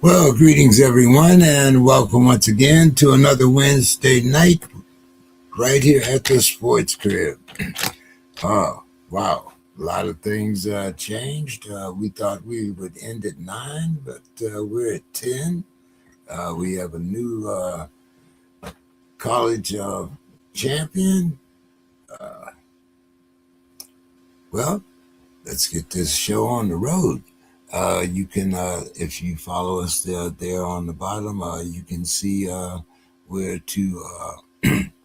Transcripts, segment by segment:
Well, greetings everyone, and welcome once again to another Wednesday night right here at the Sports Crib. Oh, wow. A lot of things changed. We thought we would end at 9, but we're at 10. We have a new college champion. Well, let's get this show on the road. You can, if you follow us there on the bottom, you can see where to,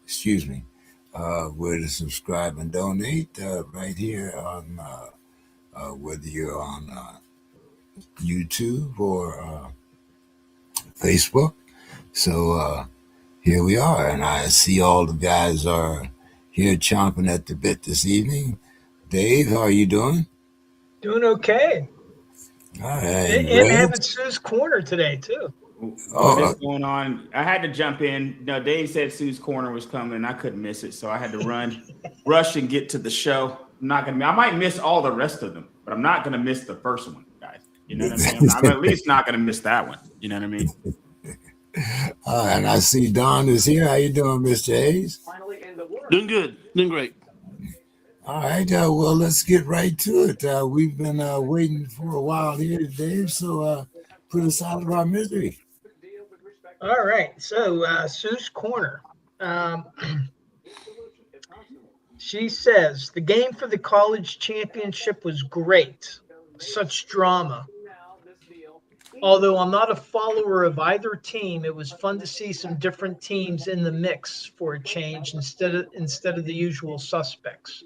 excuse me, where to subscribe and donate right here on whether you're on YouTube or Facebook. So here we are, and I see all the guys are here chomping at the bit this evening. Dave, how are you doing? Doing okay. All right, And having Sue's Corner today, too. What is going on? I had to jump in. No, Dave said Sue's Corner was coming, and I couldn't miss it, so I had to rush and get to the show. I might miss all the rest of them, but I'm not gonna miss the first one, guys. You know what I mean? I'm at least not gonna miss that one. You know what I mean? And I see Don is here. How you doing, Mr. Hayes? Doing good. Doing great. All right. Well, let's get right to it. We've been waiting for a while here, Dave, so put us out of our misery. All right. So, Sue's Corner. She says, the game for the college championship was great. Such drama. Although I'm not a follower of either team, it was fun to see some different teams in the mix for a change instead of the usual suspects.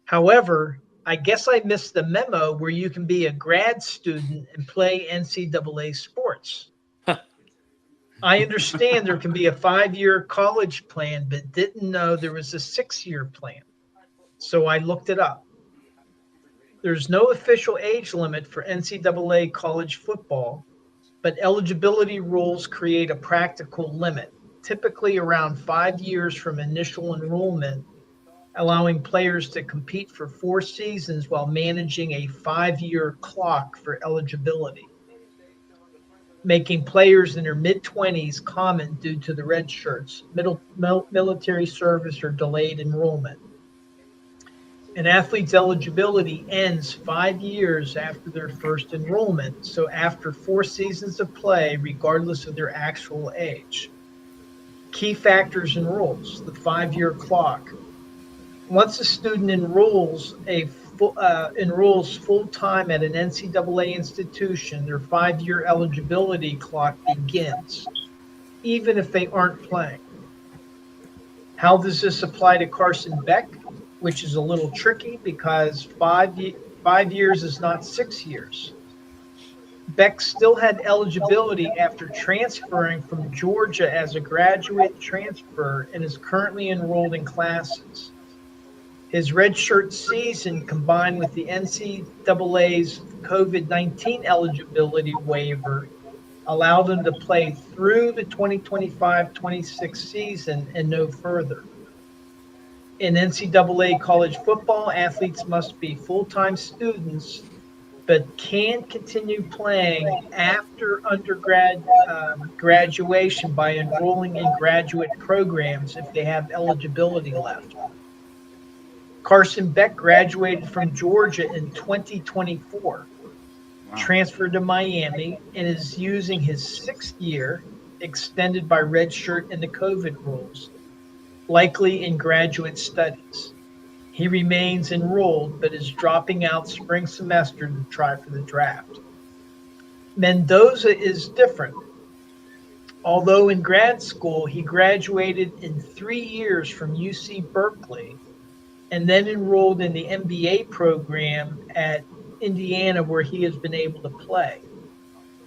However, I guess I missed the memo where you can be a grad student and play NCAA sports. I understand there can be a 5-year college plan, but didn't know there was a 6-year plan. So I looked it up. There's no official age limit for NCAA college football, but eligibility rules create a practical limit, typically around 5 years from initial enrollment, allowing players to compete for 4 seasons while managing a 5-year clock for eligibility, making players in their mid-20s common due to the red shirts, military service, or delayed enrollment. An athlete's eligibility ends 5 years after their first enrollment, so after 4 seasons of play, regardless of their actual age. Key factors and rules: the 5-year clock. Once a student enrolls full-time at an NCAA institution, their 5-year eligibility clock begins, even if they aren't playing. How does this apply to Carson Beck? Which is a little tricky because 5 years is not 6 years. Beck still had eligibility after transferring from Georgia as a graduate transfer and is currently enrolled in classes. His redshirt season, combined with the NCAA's COVID-19 eligibility waiver, allowed him to play through the 2025-26 season and no further. In NCAA college football, athletes must be full-time students, but can continue playing after undergrad graduation by enrolling in graduate programs if they have eligibility left. Carson Beck graduated from Georgia in 2024, transferred to Miami, and is using his 6th year, extended by redshirt and the COVID rules, likely in graduate studies. He remains enrolled, but is dropping out spring semester to try for the draft. Mendoza is different. Although in grad school, he graduated in 3 years from UC Berkeley and then enrolled in the MBA program at Indiana, where he has been able to play.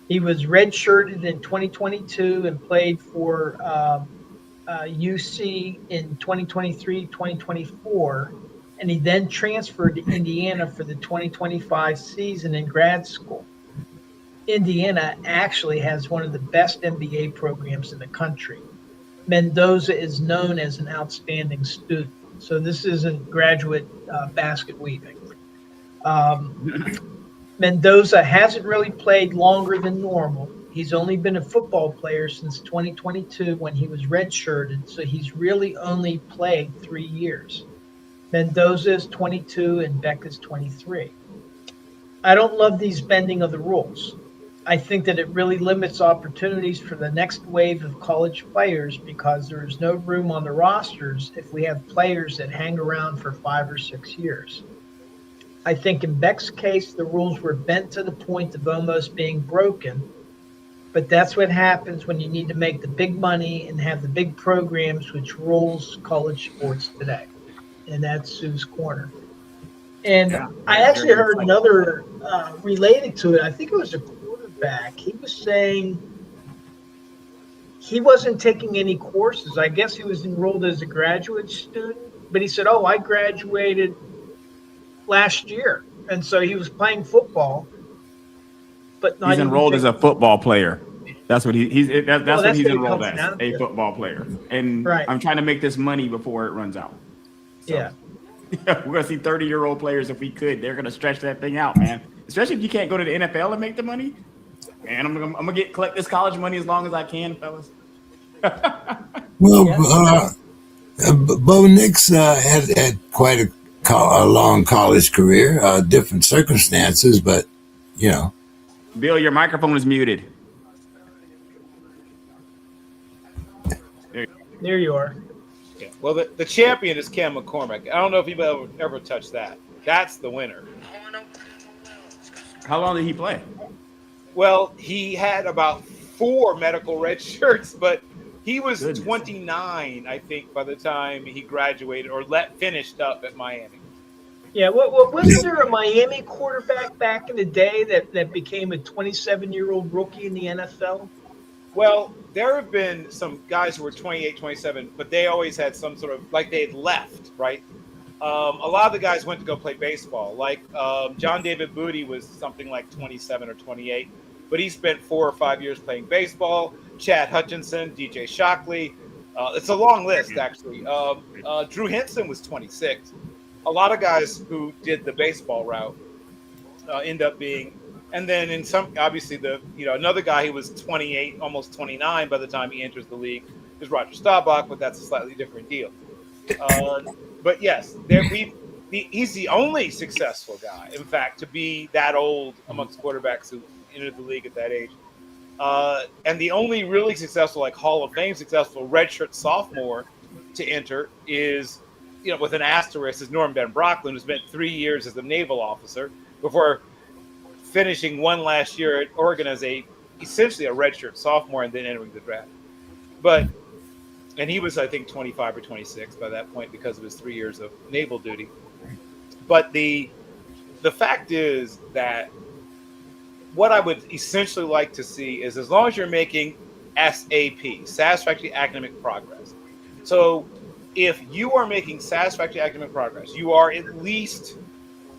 He was redshirted in 2022 and played for UC in 2023-2024, and he then transferred to Indiana for the 2025 season in grad school. Indiana actually has one of the best MBA programs in the country. Mendoza is known as an outstanding student, so this isn't graduate basket weaving. Mendoza hasn't really played longer than normal, He's only been a football player since 2022 when he was redshirted, so he's really only played 3 years. Mendoza is 22 and Beck is 23. I don't love these bending of the rules. I think that it really limits opportunities for the next wave of college players because there is no room on the rosters if we have players that hang around for 5 or 6 years. I think in Beck's case, the rules were bent to the point of almost being broken, but that's what happens when you need to make the big money and have the big programs which rules college sports today. And that's Sue's Corner. And Yeah, I very, actually very heard insightful. another related to it. I think it was a quarterback. He was saying he wasn't taking any courses. I guess he was enrolled as a graduate student, but he said, "Oh, I graduated last year," and so he was playing football, but He's not even enrolled as taking. a football player. That's what Well, that's what that's he's what it enrolled comes as, down a to, football player. And right? I'm trying to make this money before it runs out. So Yeah. we're gonna see 30-year-old players if we could. They're gonna stretch that thing out, man. Especially if you can't go to the NFL and make the money. Man, I'm gonna collect this college money as long as I can, fellas. Well, Yeah. Bo Nix had quite a long college career, different circumstances, but you know. Bill, your microphone is muted. There you are. Yeah. Well, the champion is Cam McCormick. I don't know if you've ever touched that. That's the winner. How long did he play? Well, he had about 4 medical red shirts, but he was Goodness. 29, I think, by the time he graduated or finished up at Miami. Yeah. What wasn't there a Miami quarterback back in the day that became a 27-year-old rookie in the NFL? Well, there have been some guys who were 28, 27, but they always had some sort of, like they had left, right? A lot of the guys went to go play baseball. Like John David Booty was something like 27 or 28, but he spent 4 or 5 years playing baseball. Chad Hutchinson, DJ Shockley. It's a long list, actually. Drew Henson was 26. A lot of guys who did the baseball route end up being, and then in some, obviously another guy who was 28, almost 29 by the time he enters the league is Roger Staubach, but that's a slightly different deal. But yes, he's the only successful guy, in fact, to be that old amongst quarterbacks who entered the league at that age. And the only really successful, like Hall of Fame successful redshirt sophomore to enter is, with an asterisk, is Norm Ben Brocklin, who spent 3 years as a naval officer before finishing one last year at Oregon as essentially a redshirt sophomore and then entering the draft. And he was, I think, 25 or 26 by that point because of his 3 years of naval duty. But the fact is that what I would essentially like to see is, as long as you're making SAP, satisfactory academic progress. So if you are making satisfactory academic progress, you are at least,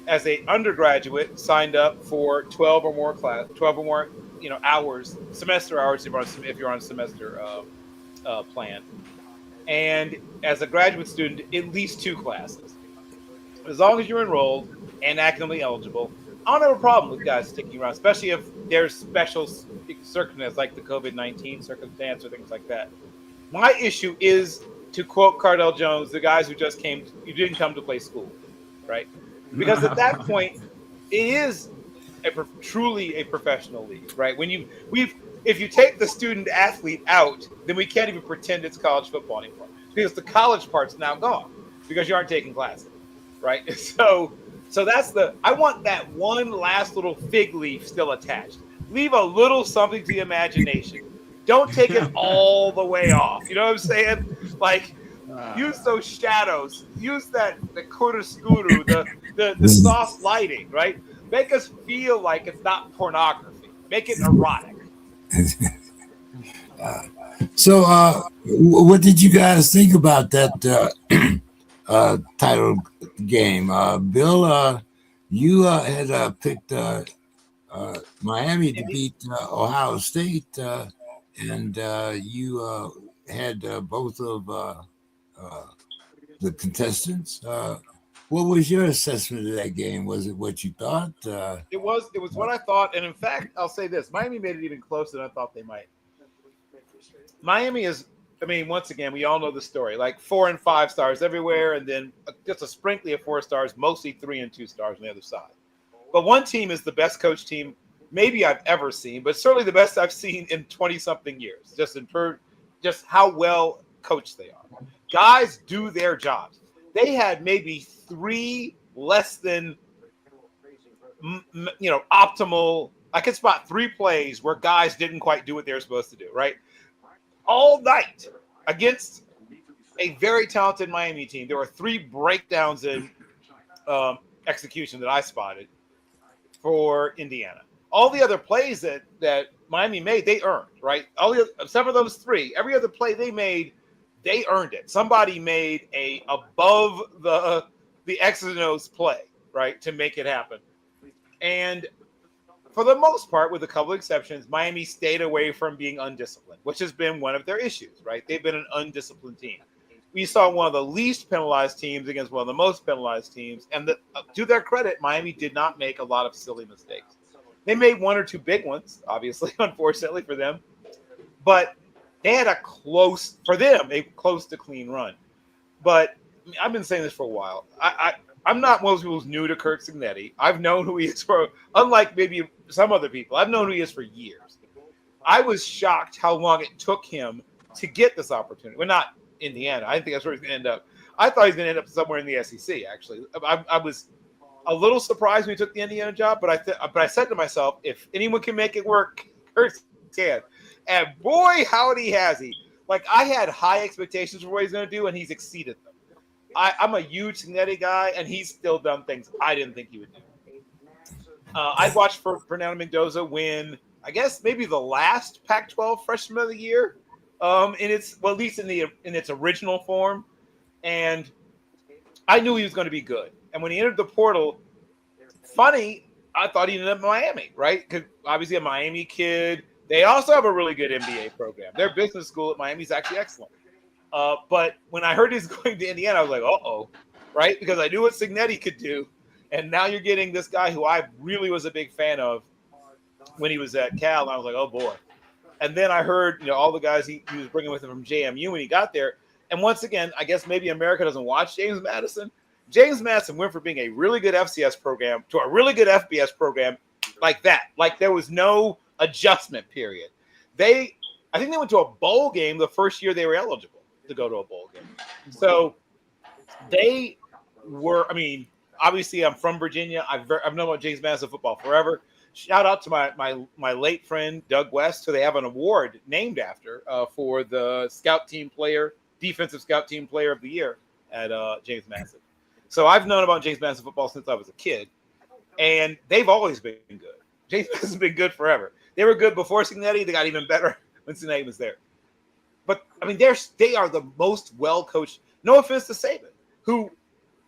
as an undergraduate, signed up for 12 or more hours, semester hours if you're on a semester plan. And as a graduate student, at least 2 classes. As long as you're enrolled and academically eligible, I don't have a problem with guys sticking around, especially if there's special circumstances like the COVID-19 circumstance or things like that. My issue is, to quote Cardell Jones, the guys who you didn't come to play school, right? Because at that point, it is truly a professional league, right? If you take the student athlete out, then we can't even pretend it's college football anymore, because the college part's now gone because you aren't taking classes, right? So that's I want that one last little fig leaf still attached. Leave a little something to the imagination. Don't take it all the way off. You know what I'm saying? Like, use those shadows. Use the chiaroscuro, the soft lighting, right? Make us feel like it's not pornography. Make it erotic. So, what did you guys think about that title game? Bill, you had picked Miami to beat Ohio State, and you had both of the contestants. What was your assessment of that game? Was it what you thought? It was what I thought, and in fact, I'll say this: Miami made it even closer than I thought they might. Miami is, I mean, once again, we all know the story: like 4 and 5 stars everywhere, and then just a sprinkling of 4 stars, mostly 3 and 2 stars on the other side. But one team is the best coach team maybe I've ever seen, but certainly the best I've seen in 20-something years. Just how well coached they are. Guys do their jobs. They had maybe 3 less than optimal. I could spot 3 plays where guys didn't quite do what they were supposed to do, right? All night against a very talented Miami team, there were 3 breakdowns in execution that I spotted for Indiana. All the other plays that Miami made, they earned, right? Except for those 3, every other play they made, they earned it. Somebody made a above the X's and O's play, right, to make it happen. And for the most part, with a couple of exceptions, Miami stayed away from being undisciplined, which has been one of their issues, right? They've been an undisciplined team. We saw one of the least penalized teams against one of the most penalized teams. And to their credit, Miami did not make a lot of silly mistakes. They made 1 or 2 big ones, obviously, unfortunately for them. But they had a close to clean run. But I've been saying this for a while. I'm not one of those people who's new to Kirk Cignetti. I've known who he is for, unlike maybe some other people, I've known who he is for years. I was shocked how long it took him to get this opportunity. Well, not Indiana. I didn't think that's where he's going to end up. I thought he was going to end up somewhere in the SEC, actually. I was a little surprised when he took the Indiana job, but I said to myself, if anyone can make it work, Kirk can. And boy, howdy has he. Like, I had high expectations for what he's going to do, and he's exceeded them. I'm a huge Cignetti guy, and he's still done things I didn't think he would do. I watched Fernando Mendoza win, I guess, maybe the last Pac-12 Freshman of the Year, at least in its original form. And I knew he was going to be good. And when he entered the portal, funny, I thought he ended up in Miami, right? Because obviously a Miami kid. They also have a really good MBA program. Their business school at Miami is actually excellent. But when I heard he's going to Indiana, I was like, uh-oh, right? Because I knew what Cignetti could do. And now you're getting this guy who I really was a big fan of when he was at Cal. And I was like, oh, boy. And then I heard, all the guys he was bringing with him from JMU when he got there. And once again, I guess maybe America doesn't watch James Madison. James Madison went from being a really good FCS program to a really good FBS program like that. Like there was no adjustment period. I think they went to a bowl game the first year they were eligible to go to a bowl game. So they were, obviously I'm from Virginia. I've known about James Madison football forever. Shout out to my late friend, Doug West, who they have an award named after for the defensive scout team player of the year at James Madison. So I've known about James Madison football since I was a kid, and they've always been good. James Madison's been good forever. They were good before Cignetti. They got even better when Cignetti was there. But, they are the most well-coached. No offense to Saban, who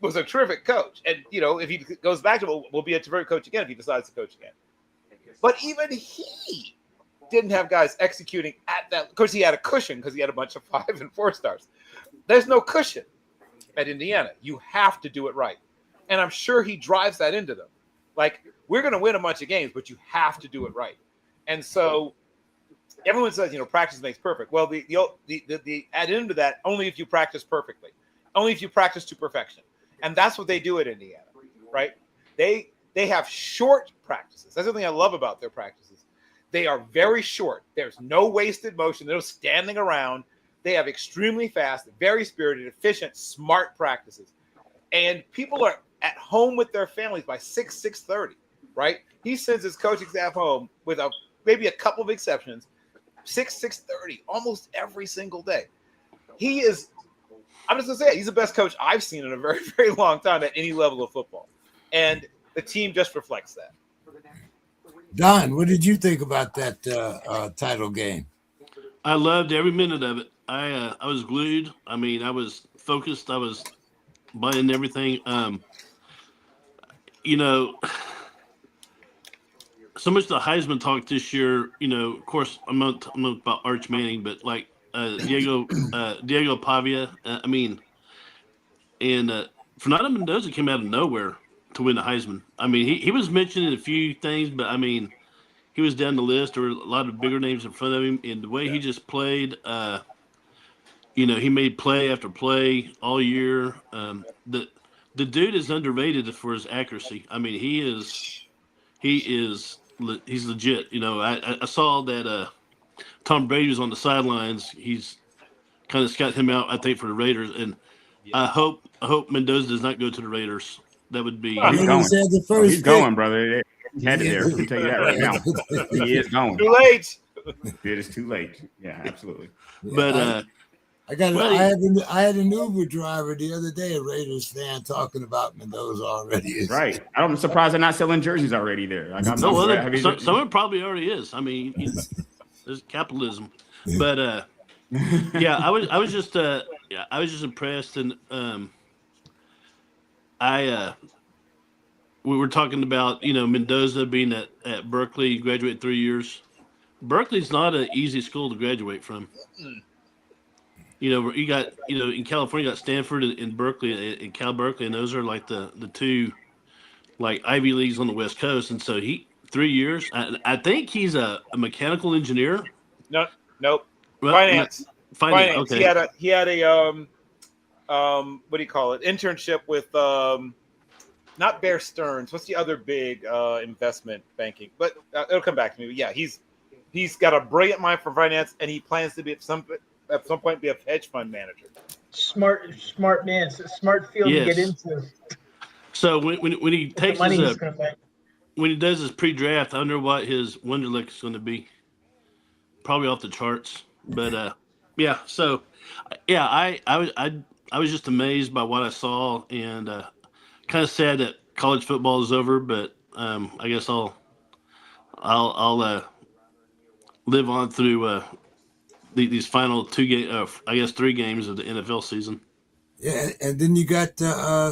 was a terrific coach. And, if he goes back to it, will be a terrific coach again if he decides to coach again. But even he didn't have guys executing at that. Of course, he had a cushion because he had a bunch of 5 and 4 stars. There's no cushion at Indiana. You have to do it right. And I'm sure he drives that into them. Like, we're going to win a bunch of games, but you have to do it right. And so everyone says, practice makes perfect. Well, the add into that, only if you practice perfectly, only if you practice to perfection. And that's what they do at Indiana, right? They have short practices. That's the thing I love about their practices. They are very short. There's no wasted motion. There's no standing around. They have extremely fast, very spirited, efficient, smart practices. And people are at home with their families by 6:30, right? He sends his coaching staff home with maybe a couple of exceptions, 6:30, almost every single day. He is, I'm just going to say it, he's the best coach I've seen in a very, very long time at any level of football. And the team just reflects that. Don, what did you think about that title game? I loved every minute of it. I was glued. I was focused. I was buying everything. So much of the Heisman talk this year, of course, I'm not about Arch Manning, but like Diego Pavia, and Fernando Mendoza came out of nowhere to win the Heisman. I mean, he was mentioned in a few things, but I mean, he was down the list. There were a lot of bigger names in front of him, and the way he just played, he made play after play all year. The dude is underrated for his accuracy. I mean, he's legit. I saw that Tom Brady was on the sidelines. He's kind of scout him out, I think, for the Raiders, and I hope Mendoza does not go to the Raiders. That would be. Oh, he's going. Raiders had the Oh, first he's pick. going, brother. He's headed there. I can tell you that right now. He is going. Too late. It is too late. Yeah, absolutely. But I had an Uber driver the other day, a Raiders fan, talking about Mendoza already. Right. I'm surprised they're not selling jerseys already there. Like, someone probably already is. I mean, there's capitalism. But yeah, I was just impressed, and we were talking about Mendoza being at Berkeley, graduated 3 years. Berkeley's not an easy school to graduate from. You got in California, you got Stanford and Berkeley and Cal Berkeley, and those are like the two like Ivy Leagues on the West Coast. And so 3 years. I think he's a mechanical engineer. No, nope. Well, Finance. Okay. He had a what do you call it? Internship with not Bear Stearns. What's the other big investment banking? But it'll come back to me. But yeah, he's got a brilliant mind for finance, and he plans to be at some point be a hedge fund manager. Smart man. It's a smart field to get into. So when he takes when he does his pre-draft, I wonder what his Wonderlic is going to be. Probably off the charts, but yeah. So yeah, I was just amazed by what I saw, and kind of sad that college football is over. But I guess I'll live on through these final 3 games of the NFL season. Yeah, and then you got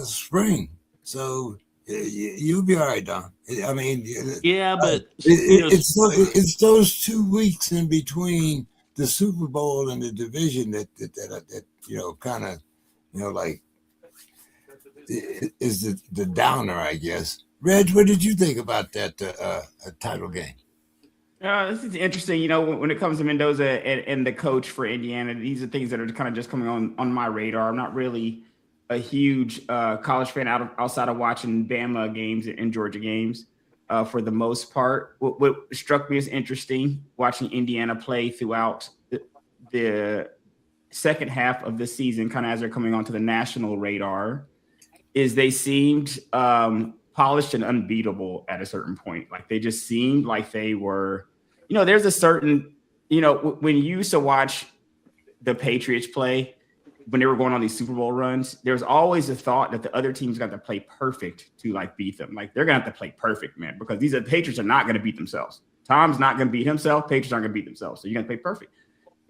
spring, so you'll be all right, Don. I mean, yeah, but it's those 2 weeks in between the Super Bowl and the division that kind of like is the downer, I guess. Reg, what did you think about that title game? This is interesting. When it comes to Mendoza and the coach for Indiana, these are things that are kind of just coming on my radar. I'm not really a huge college fan outside of watching Bama games and Georgia games for the most part. What struck me as interesting watching Indiana play throughout the second half of the season, kind of as they're coming onto the national radar, is they seemed polished and unbeatable at a certain point. Like they just seemed like they were, there's a certain, when you used to watch the Patriots play, when they were going on these Super Bowl runs, there was always a thought that the other team's got to play perfect to like beat them. Like they're going to have to play perfect, man, because these Patriots are not going to beat themselves. Tom's not going to beat himself. Patriots aren't going to beat themselves. So you're going to play perfect.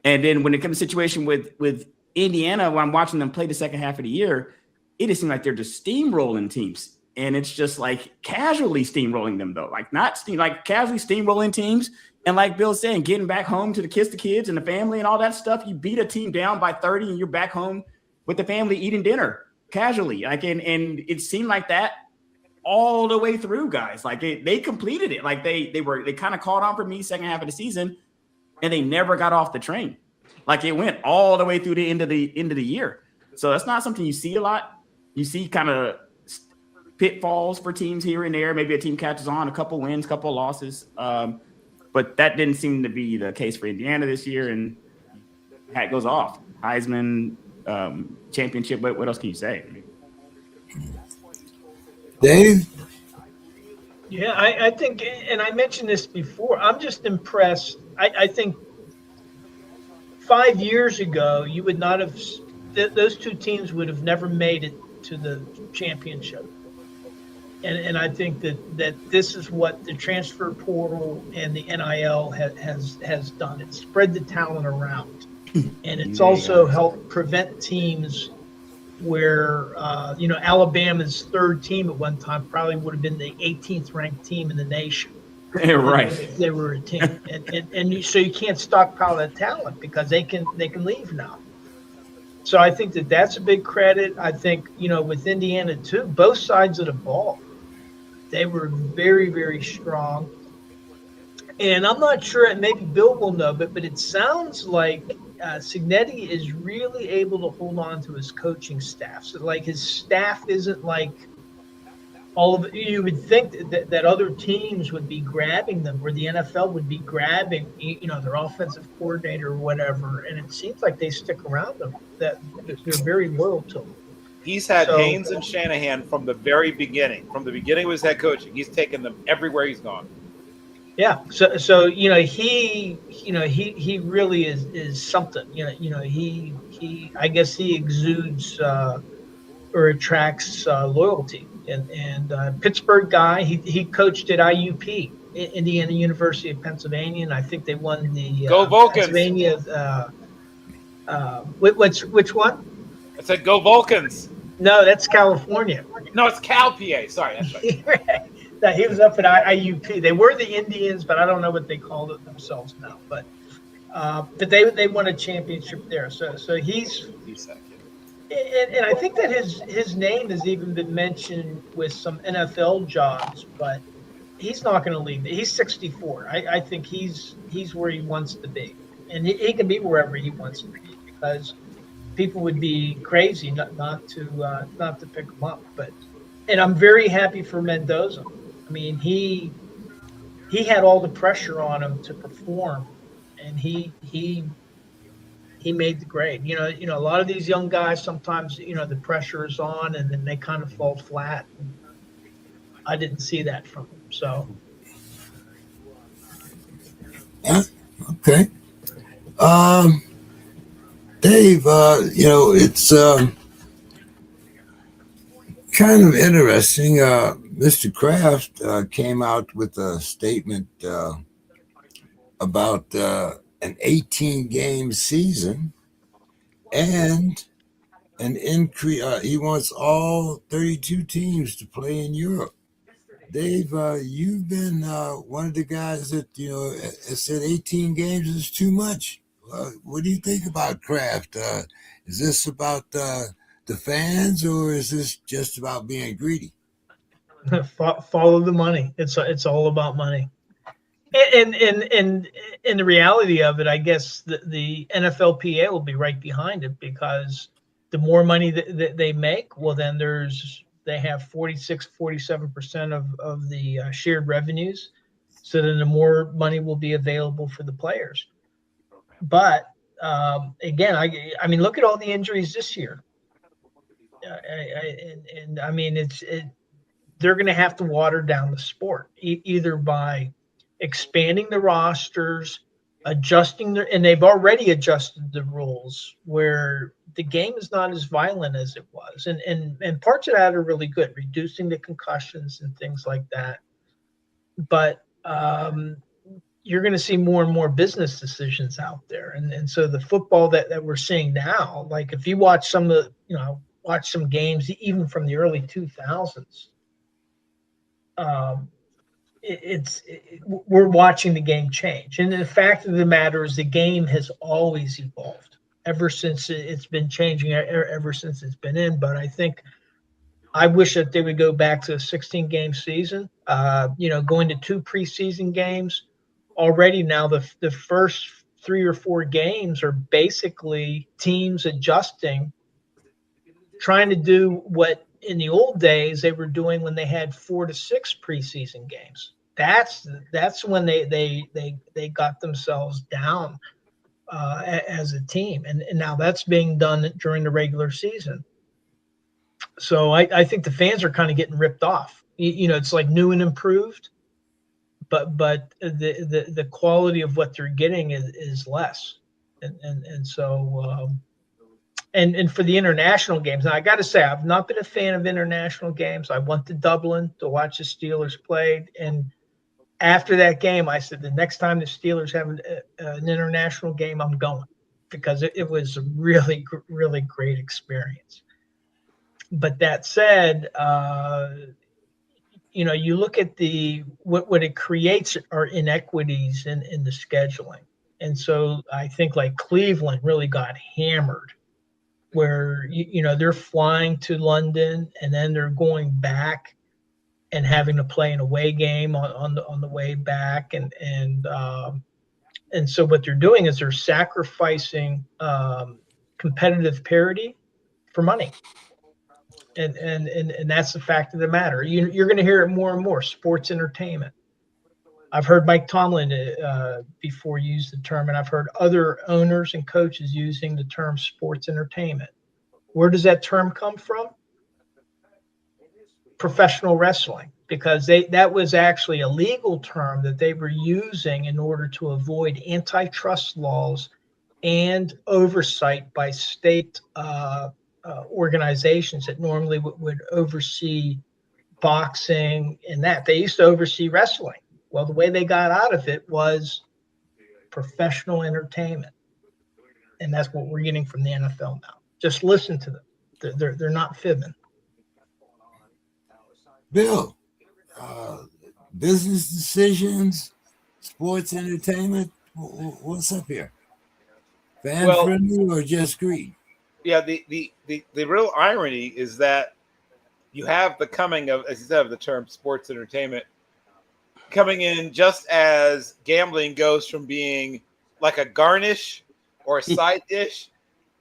And then when it comes to a situation with Indiana, when I'm watching them play the second half of the year, it just seems like they're just steamrolling teams. And it's just like casually steamrolling them, though. Like like casually steamrolling teams. And like Bill's saying, getting back home to kiss the kids and the family and all that stuff. You beat a team down by 30 and you're back home with the family eating dinner casually. Like, and it seemed like that all the way through, guys. Like they completed it. Like they kind of caught on for me second half of the season, and they never got off the train. Like it went all the way through the end of the year. So that's not something you see a lot. You see kind of pitfalls for teams here and there. Maybe a team catches on, a couple wins, couple losses. But that didn't seem to be the case for Indiana this year. And hat goes off. Heisman, championship. What else can you say? Dave? Yeah, I think, and I mentioned this before, I'm just impressed. I think 5 years ago, you would not have, those two teams would have never made it to the championship. And I think that this is what the transfer portal and the NIL has done. It's spread the talent around. And it's also helped prevent teams where, Alabama's third team at one time probably would have been the 18th ranked team in the nation. Right. If they were a team. So you can't stockpile that talent because they can leave now. So I think that that's a big credit. I think, with Indiana too, both sides of the ball, they were very, very strong. And I'm not sure, and maybe Bill will know, but it sounds like Signetti is really able to hold on to his coaching staff. So, like, his staff isn't like all of it. You would think that other teams would be grabbing them, or the NFL would be grabbing, their offensive coordinator or whatever. And it seems like they stick around them, that they're very loyal to them. He's had So- Haynes and Shanahan from the very beginning. From the beginning of his head coaching, he's taken them everywhere he's gone. Yeah. So he really is something. He I guess he exudes or attracts loyalty. And Pittsburgh guy, he coached at IUP, Indiana University of Pennsylvania, and I think they won the Go Vulcans. Pennsylvania. Which one? I said, "Go Vulcans." No, that's California. No, it's Cal PA. Sorry, that's right. No, he was up at IUP. They were the Indians, but I don't know what they called it themselves now. But they won a championship there. So he's. And I think that his name has even been mentioned with some NFL jobs, but he's not going to leave. He's 64. I think he's where he wants to be, and he can be wherever he wants to be, because people would be crazy not to pick him up. And I'm very happy for Mendoza. I mean, he had all the pressure on him to perform, and he made the grade. A lot of these young guys, sometimes, the pressure is on and then they kind of fall flat. I didn't see that from him. So. Yeah. Okay. Dave, it's kind of interesting. Mr. Kraft came out with a statement about an 18-game season and an increase. He wants all 32 teams to play in Europe. Dave, you've been one of the guys that said 18 games is too much. What do you think about Kraft? Is this about the fans, or is this just about being greedy? Follow the money. It's all about money. And the reality of it, I guess the NFLPA will be right behind it, because the more money that they make, well, then they have 47% of the shared revenues. So then the more money will be available for the players. But again, I mean, look at all the injuries this year. I mean, they're going to have to water down the sport, either by expanding the rosters, adjusting and they've already adjusted the rules where the game is not as violent as it was. And parts of that are really good, reducing the concussions and things like that. But you're going to see more and more business decisions out there. And so the football that we're seeing now, like if you watch watch some games, even from the early 2000s, we're watching the game change. And the fact of the matter is the game has always evolved ever since it's been changing, ever since it's been in. But I wish that they would go back to a 16-game season, going to 2 preseason games already. Now the first 3 or 4 games are basically teams adjusting, trying to do what in the old days they were doing when they had 4 to 6 preseason games. That's when they got themselves down as a team, and now that's being done during the regular season. So I think the fans are kind of getting ripped off. It's like new and improved, but the quality of what they're getting is less, and so. And for the international games, now I got to say, I've not been a fan of international games. I went to Dublin to watch the Steelers play, and after that game, I said the next time the Steelers have an international game, I'm going, because it was a really, really great experience. But that said, you look at what it creates are inequities in the scheduling, and so I think like Cleveland really got hammered where they're flying to London and then they're going back and having to play an away game on the way back, and so what they're doing is they're sacrificing competitive parity for money. And that's the fact of the matter. You're going to hear it more and more. Sports entertainment. I've heard Mike Tomlin before use the term, and I've heard other owners and coaches using the term sports entertainment. Where does that term come from? Professional wrestling, because that was actually a legal term that they were using in order to avoid antitrust laws and oversight by state organizations that normally would oversee boxing and that. They used to oversee wrestling. Well, the way they got out of it was professional entertainment. And that's what we're getting from the NFL now. Just listen to them. They're not fibbing. Bill, business decisions, sports entertainment. What's up here? Fan friendly or just greed? Yeah, the real irony is that you have the coming of, as you said, of the term sports entertainment coming in just as gambling goes from being like a garnish or a side dish,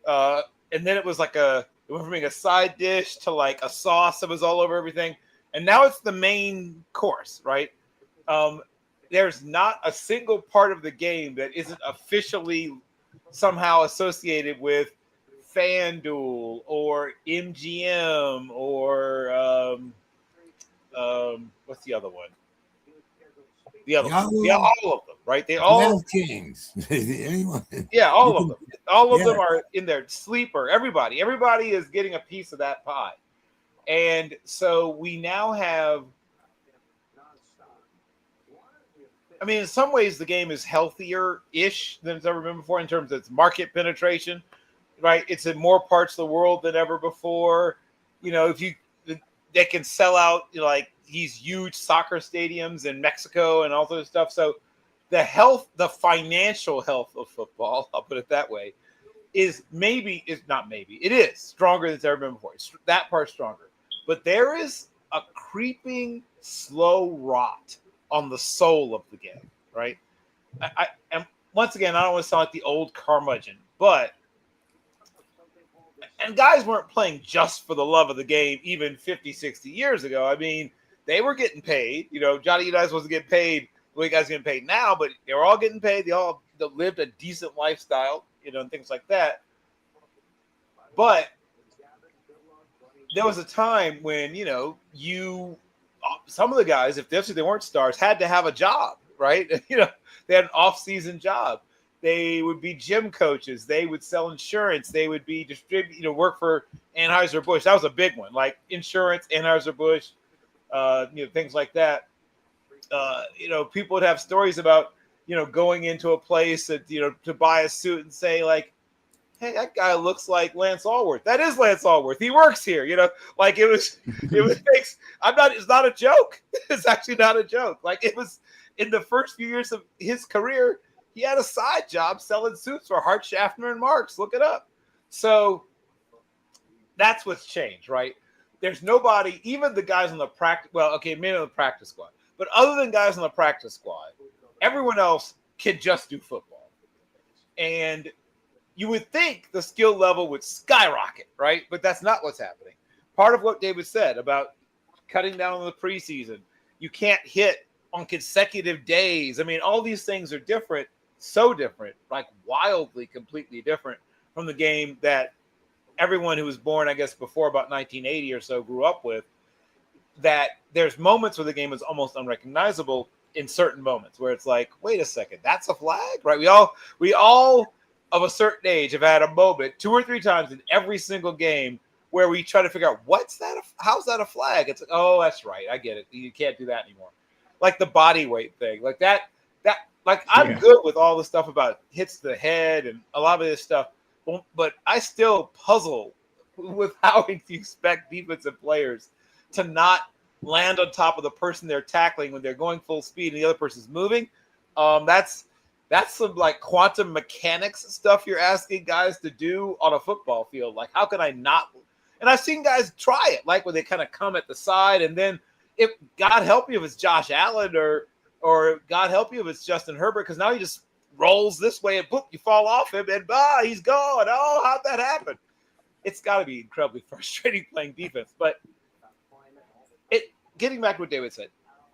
and then it went from being a side dish to like a sauce that was all over everything, and now it's the main course, right? There's not a single part of the game that isn't officially somehow associated with FanDuel or MGM or what's the other one? The other one. Yeah, all of them, right? They all Kings. Anyone? Yeah, all of them. All of them are in their sleeper. Everybody is getting a piece of that pie. And so we now have, I mean, in some ways the game is healthier-ish than it's ever been before in terms of its market penetration, right? It's in more parts of the world than ever before. They can sell out like these huge soccer stadiums in Mexico and all those stuff. So the financial health of football, I'll put it that way, it is stronger than it's ever been before. It's that part stronger. But there is a creeping slow rot on the soul of the game, right? And once again, I don't want to sound like the old curmudgeon, and guys weren't playing just for the love of the game even 50, 60 years ago. I mean, they were getting paid. Johnny Unitas wasn't getting paid the way guys are getting paid now, but they were all getting paid. They all lived a decent lifestyle, and things like that. But there was a time when, some of the guys, if they weren't stars, had to have a job, right? They had an off-season job. They would be gym coaches. They would sell insurance. They would be work for Anheuser-Busch. That was a big one, like insurance, Anheuser-Busch, things like that. People would have stories about, going into a place that, to buy a suit and say like, hey, that guy looks like Lance Allworth. That is Lance Allworth. He works here. Like it's not a joke. It's actually not a joke. Like it was in the first few years of his career, he had a side job selling suits for Hart, Schaffner, and Marks. Look it up. So that's what's changed, right? There's nobody, even the guys on the practice. Well, okay, maybe on the practice squad, but other than guys on the practice squad, everyone else can just do football. And you would think the skill level would skyrocket, right? But that's not what's happening. Part of what David said about cutting down on the preseason, you can't hit on consecutive days. I mean, all these things are different, so different, like wildly, completely different from the game that everyone who was born, I guess, before about 1980 or so grew up with, that there's moments where the game is almost unrecognizable in certain moments where it's like, wait a second, that's a flag, right? We all of a certain age have had a moment 2 or 3 times in every single game where we try to figure out what's that? How's that a flag? It's like, oh, that's right. I get it. You can't do that anymore. Like the body weight thing, like that, like I'm good with all the stuff about hits to the head and a lot of this stuff, but I still puzzle with how you expect defensive players to not land on top of the person they're tackling when they're going full speed and the other person's moving. That's That's some like quantum mechanics stuff you're asking guys to do on a football field. Like, how can I not? And I've seen guys try it, like when they kind of come at the side, and then if God help you if it's Josh Allen or God help you if it's Justin Herbert, because now he just rolls this way and boop, you fall off him and he's gone. Oh, how'd that happen? It's got to be incredibly frustrating playing defense. But getting back to what David said,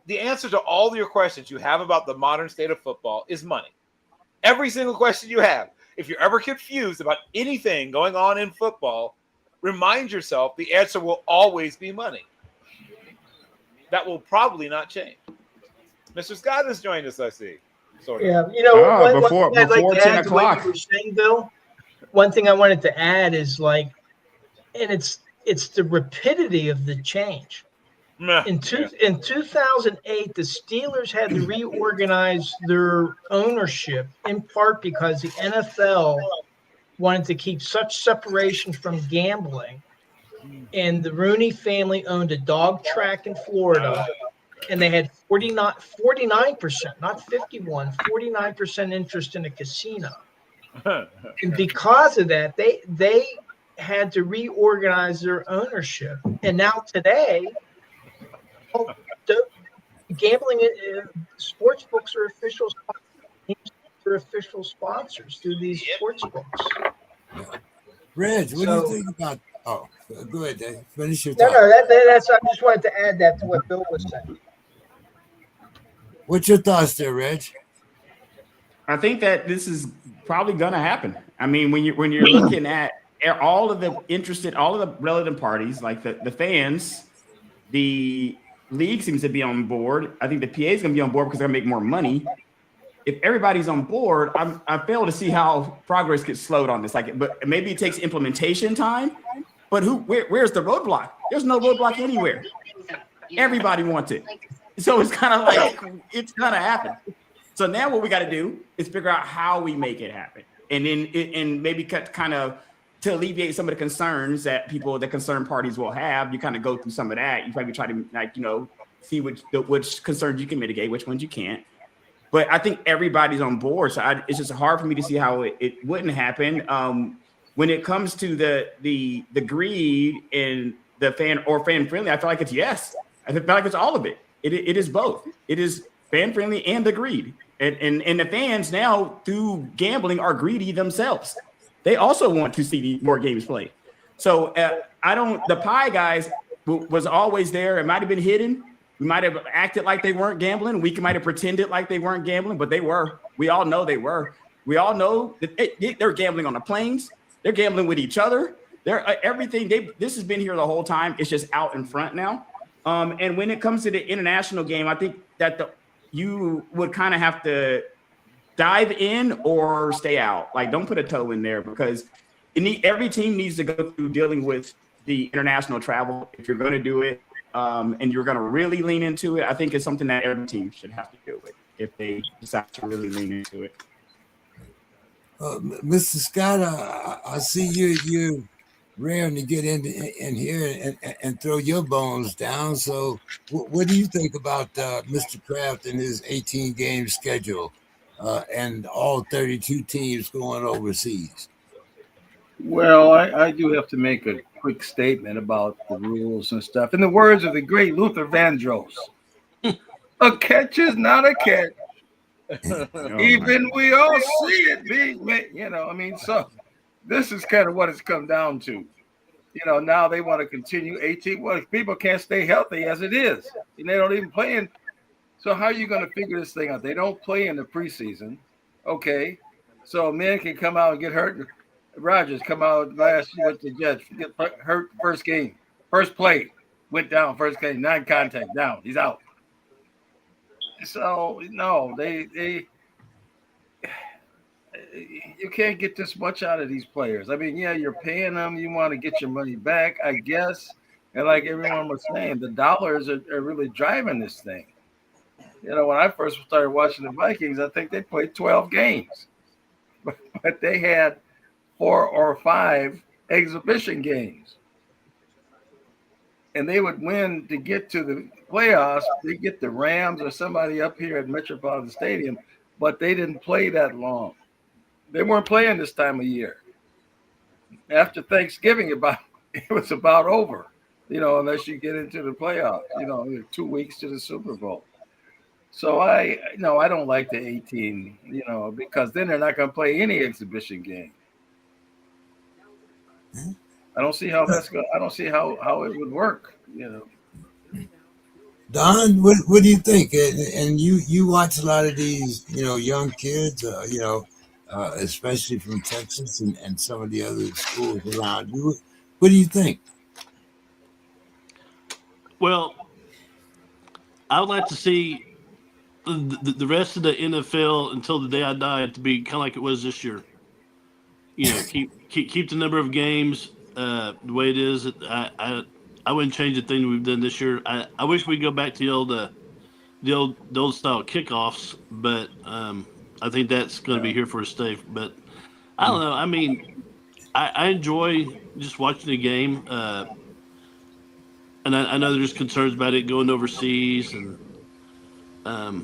the answer to all your questions you have about the modern state of football is money. Every single question you have, if you're ever confused about anything going on in football, remind yourself the answer will always be money. That will probably not change. Mr. Scott has joined us, I see. Sort of. Yeah, before 10 to what o'clock. you were saying, Bill. One thing I wanted to add is and it's the rapidity of the change. In 2008, the Steelers had to reorganize their ownership in part because the NFL wanted to keep such separation from gambling. And the Rooney family owned a dog track in Florida, and they had 49%, not 51, 49% interest in a casino. And because of that, they had to reorganize their ownership. And now today, gambling sports books are official sponsors through these sports books. Reg, what do you think about? Oh, go ahead, Dave. Finish your No, thought. that's. I just wanted to add that to what Bill was saying. What's your thoughts there, Reg? I think that this is probably going to happen. I mean, when you're looking at all of the relevant parties, like the fans, the league seems to be on board. I think the PA is going to be on board because they're going to make more money. If everybody's on board, I fail to see how progress gets slowed on this. But maybe it takes implementation time. But where's the roadblock? There's no roadblock anywhere. Everybody wants it. So it's kind of like it's going to happen. So now what we got to do is figure out how we make it happen. And then maybe kind of to alleviate some of the concerns that the concerned parties will have, you kind of go through some of that. You probably try to see which concerns you can mitigate, which ones you can't. But I think everybody's on board. So it's just hard for me to see how it wouldn't happen. When it comes to the greed and the fan friendly, I feel like it's yes. I feel like it's all of it. It is both. It is fan friendly and the greed. And the fans now through gambling are greedy themselves. They also want to see more games played. So the pie guys was always there. It might have been hidden. We might have acted like they weren't gambling. We might have pretended like they weren't gambling, but they were. We all know they were. We all know that they're gambling on the planes. They're gambling with each other. They're everything. This has been here the whole time. It's just out in front now. And when it comes to the international game, I think that you would kind of have to dive in or stay out. Like, don't put a toe in there because every team needs to go through dealing with the international travel if you're going to do it. And you're going to really lean into it. I think it's something that every team should have to deal with if they decide to really lean into it. Mr. Scott, I see you're raring to get in here and throw your bones down. So what do you think about Mr. Kraft and his 18-game schedule and all 32 teams going overseas? Well, I do have to make a quick statement about the rules and stuff. In the words of the great Luther Vandross, a catch is not a catch. Even we all see it being made, so this is kind of what it's come down to. Now they want to continue 18. Well, people can't stay healthy as it is, and they don't even play in. So how are you going to figure this thing out? They don't play in the preseason. Okay. So men can come out and get hurt. Rodgers come out last year with the Jets, get hurt first game. First play, went down first game, non-contact, down. He's out. So, no, you can't get this much out of these players. I mean, yeah, you're paying them. You want to get your money back, I guess. And like everyone was saying, the dollars are really driving this thing. When I first started watching the Vikings, I think they played 12 games. But they had 4 or 5 exhibition games. And they would win to get to the playoffs. They get the Rams or somebody up here at Metropolitan Stadium. but they didn't play that long. They weren't playing this time of year. After Thanksgiving, it was about over, unless you get into the playoffs, 2 weeks to the Super Bowl. So I don't like the 18, because then they're not going to play any exhibition game. I don't see how I don't see how it would work, Don, what do you think? And you watch a lot of these, young kids, especially from Texas and some of the other schools around you. What do you think? Well, I would like to see the rest of the NFL until the day I die to be kind of like it was this year. Keep the number of games the way it is. I wouldn't change the thing we've done this year. I wish we'd go back to the old style kickoffs, but I think that's going to be here for a stay. But I don't know. I mean, I enjoy just watching the game, and I know there's concerns about it going overseas, and I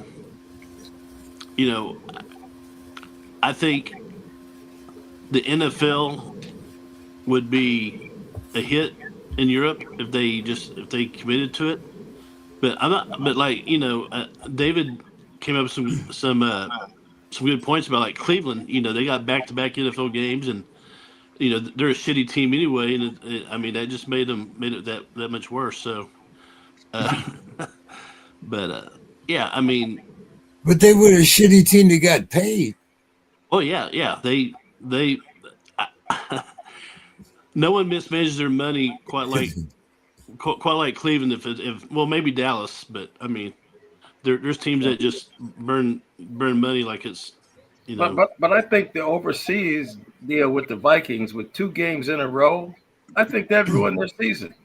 think the NFL would be a hit in Europe if they committed to it. But I'm not. But David came up with some good points about like Cleveland. They got back-to-back NFL games, and they're a shitty team anyway. And that just made it that much worse. So, yeah, I mean. But they were a shitty team that got paid. Oh yeah. They no one mismanages their money quite like Cleveland. If maybe Dallas, but I mean, there's teams that just burn money like it's But I think the overseas deal with the Vikings with 2 games in a row, I think that ruined their season.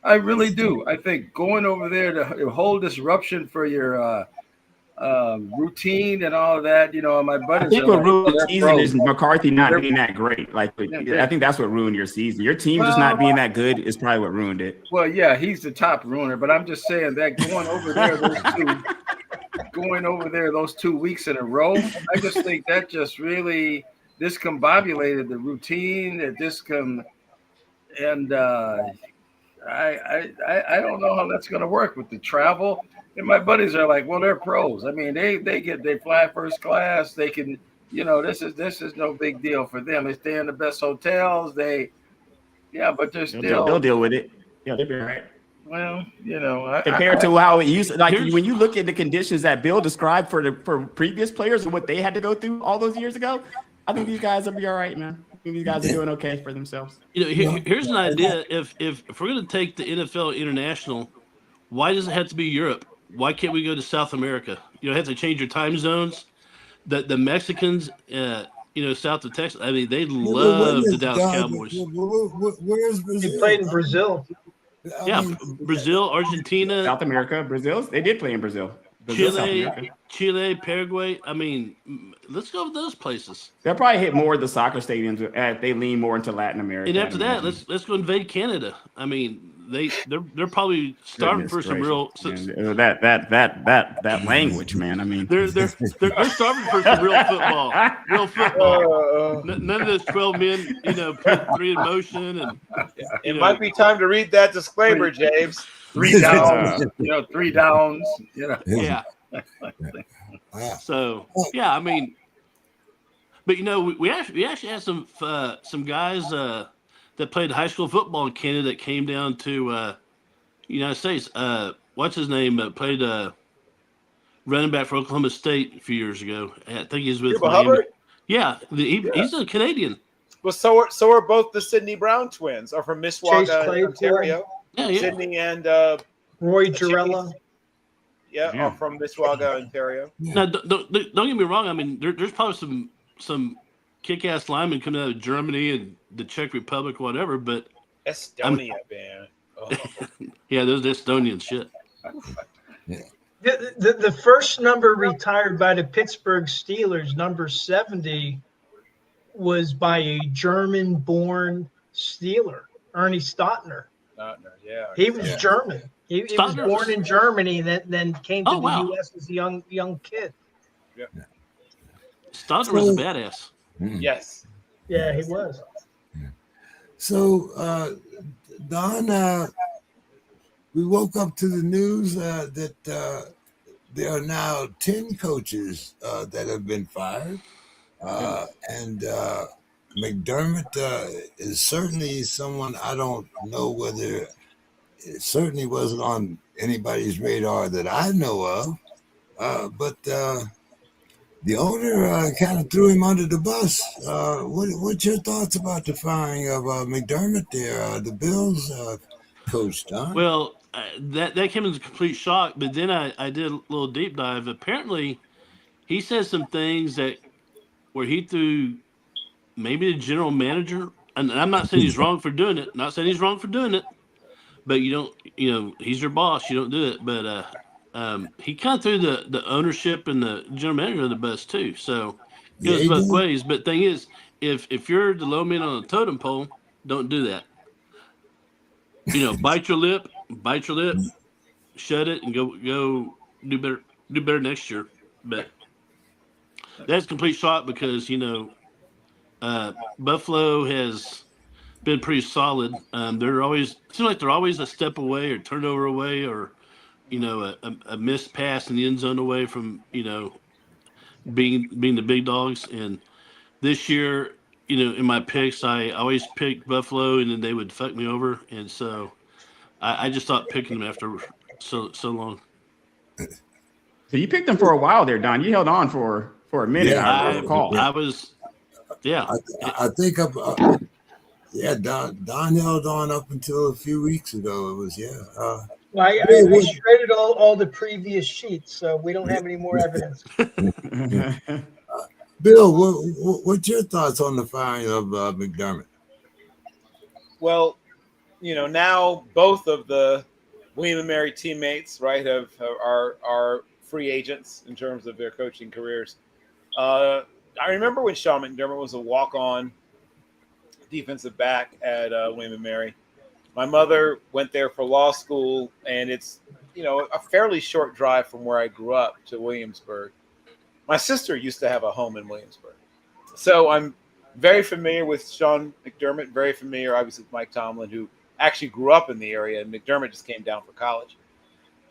I really do. I think going over there to whole disruption for your routine and all of that, my buddies. I think what ruined the season is McCarthy not being that great. I think that's what ruined your season. Your team just not being that good is probably what ruined it. Well, yeah, he's the top ruiner, but I'm just saying that going over there those 2 weeks in a row, I just think that just really discombobulated the routine. And I don't know how that's going to work with the travel. And my buddies are like, well, they're pros. I mean, they fly first class. They can, this is no big deal for them. They stay in the best hotels. But they're still. They'll deal with it. Yeah, they'll be all right. Well, compared to how it used, when you look at the conditions that Bill described for previous players and what they had to go through all those years ago, I think these guys will be all right, man. I think these guys are doing okay for themselves. Here's an idea. If we're going to take the NFL international, why does it have to be Europe? Why can't we go to South America? Have to change your time zones. The Mexicans, south of Texas, I mean, they love the Dallas Cowboys. Where's Brazil? They played in Brazil. Brazil, Argentina, South America, Brazil. They did play in Brazil. Chile, Paraguay. I mean, let's go to those places. They'll probably hit more of the soccer stadiums. They lean more into Latin America. And after that, let's go invade Canada. I mean, they're probably starving for some real. That language, man. I mean, they're starving for some real football. Real football. None of those 12 men, put 3 in motion, and it might be time to read that disclaimer, James. 3 downs, 3 downs. Yeah. So yeah, I mean, but we actually had some guys that played high school football in Canada that came down to United States. What's his name? Played running back for Oklahoma State a few years ago. I think he's with Miami. Yeah, he's a Canadian. Well, so are both the Sidney Brown twins are from Mississauga, Ontario. Yeah. Sidney and Roy Jarella. Are from Mississauga, Ontario. Now, don't get me wrong. I mean, there's probably some kick-ass linemen coming out of Germany and the Czech Republic, whatever. But Estonia, man. Oh. Yeah, those Estonian shit. The first number retired by the Pittsburgh Steelers, number 70, was by a German-born Steeler, Ernie Stautner. He was German. He was born in Germany and then came to the U.S. as a young kid. Yeah. Stoddard was a badass. Yes. Yeah, he was. So, Don, we woke up to the news that there are now 10 coaches that have been fired. And McDermott is certainly someone I don't know whether it certainly wasn't on anybody's radar that I know of. But the owner kind of threw him under the bus. What's your thoughts about the firing of McDermott there, the Bills coach, Don? Well, that came as a complete shock. But then I did a little deep dive. Apparently, he said some things that where he threw maybe the general manager. And I'm not saying he's wrong for doing it. Not saying he's wrong for doing it. But you don't, he's your boss. You don't do it. But he kind of threw the ownership and the general manager of the bus too. So it goes both ways. But thing is, if you're the low man on the totem pole, don't do that. Bite your lip, shut it, and go do better next year. But that's a complete shock because Buffalo has been pretty solid. They're always seems like they're always a step away or turnover away or a missed pass in the end zone away from being the big dogs. And this year, in my picks, I always picked Buffalo, and then they would fuck me over, and so I just stopped picking them after so long. So you picked them for a while there, Don. You held on for a minute. Yeah, I recall. I was, yeah. I think Don held on up until a few weeks ago. It was Well, I shredded all the previous sheets, so we don't have any more evidence. Bill, what's your thoughts on the firing of McDermott? Well, now both of the William and Mary teammates, right, are free agents in terms of their coaching careers. I remember when Sean McDermott was a walk-on defensive back at William and Mary. My mother went there for law school, and it's a fairly short drive from where I grew up to Williamsburg. My sister used to have a home in Williamsburg. So I'm very familiar with Sean McDermott, very familiar, obviously, with Mike Tomlin, who actually grew up in the area, and McDermott just came down for college.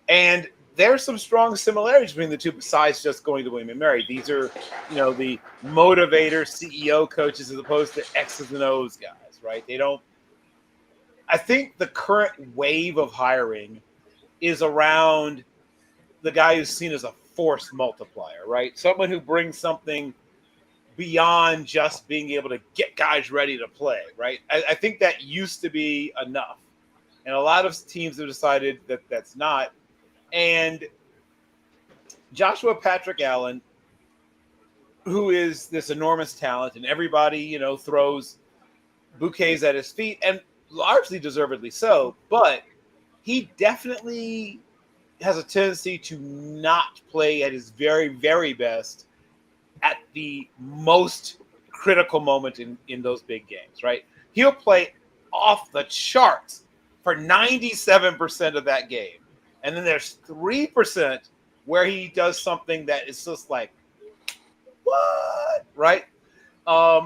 And there's some strong similarities between the two besides just going to William & Mary. These are, the motivator CEO coaches as opposed to X's and O's guys, right? I think the current wave of hiring is around the guy who's seen as a force multiplier, right? Someone who brings something beyond just being able to get guys ready to play, right? I think that used to be enough. And a lot of teams have decided that that's not. And Joshua Patrick Allen, who is this enormous talent, and everybody, throws bouquets at his feet, and largely deservedly so, but he definitely has a tendency to not play at his very, very best at the most critical moment in those big games, right? He'll play off the charts for 97% of that game. And then there's 3% where he does something that is just like, what? Right?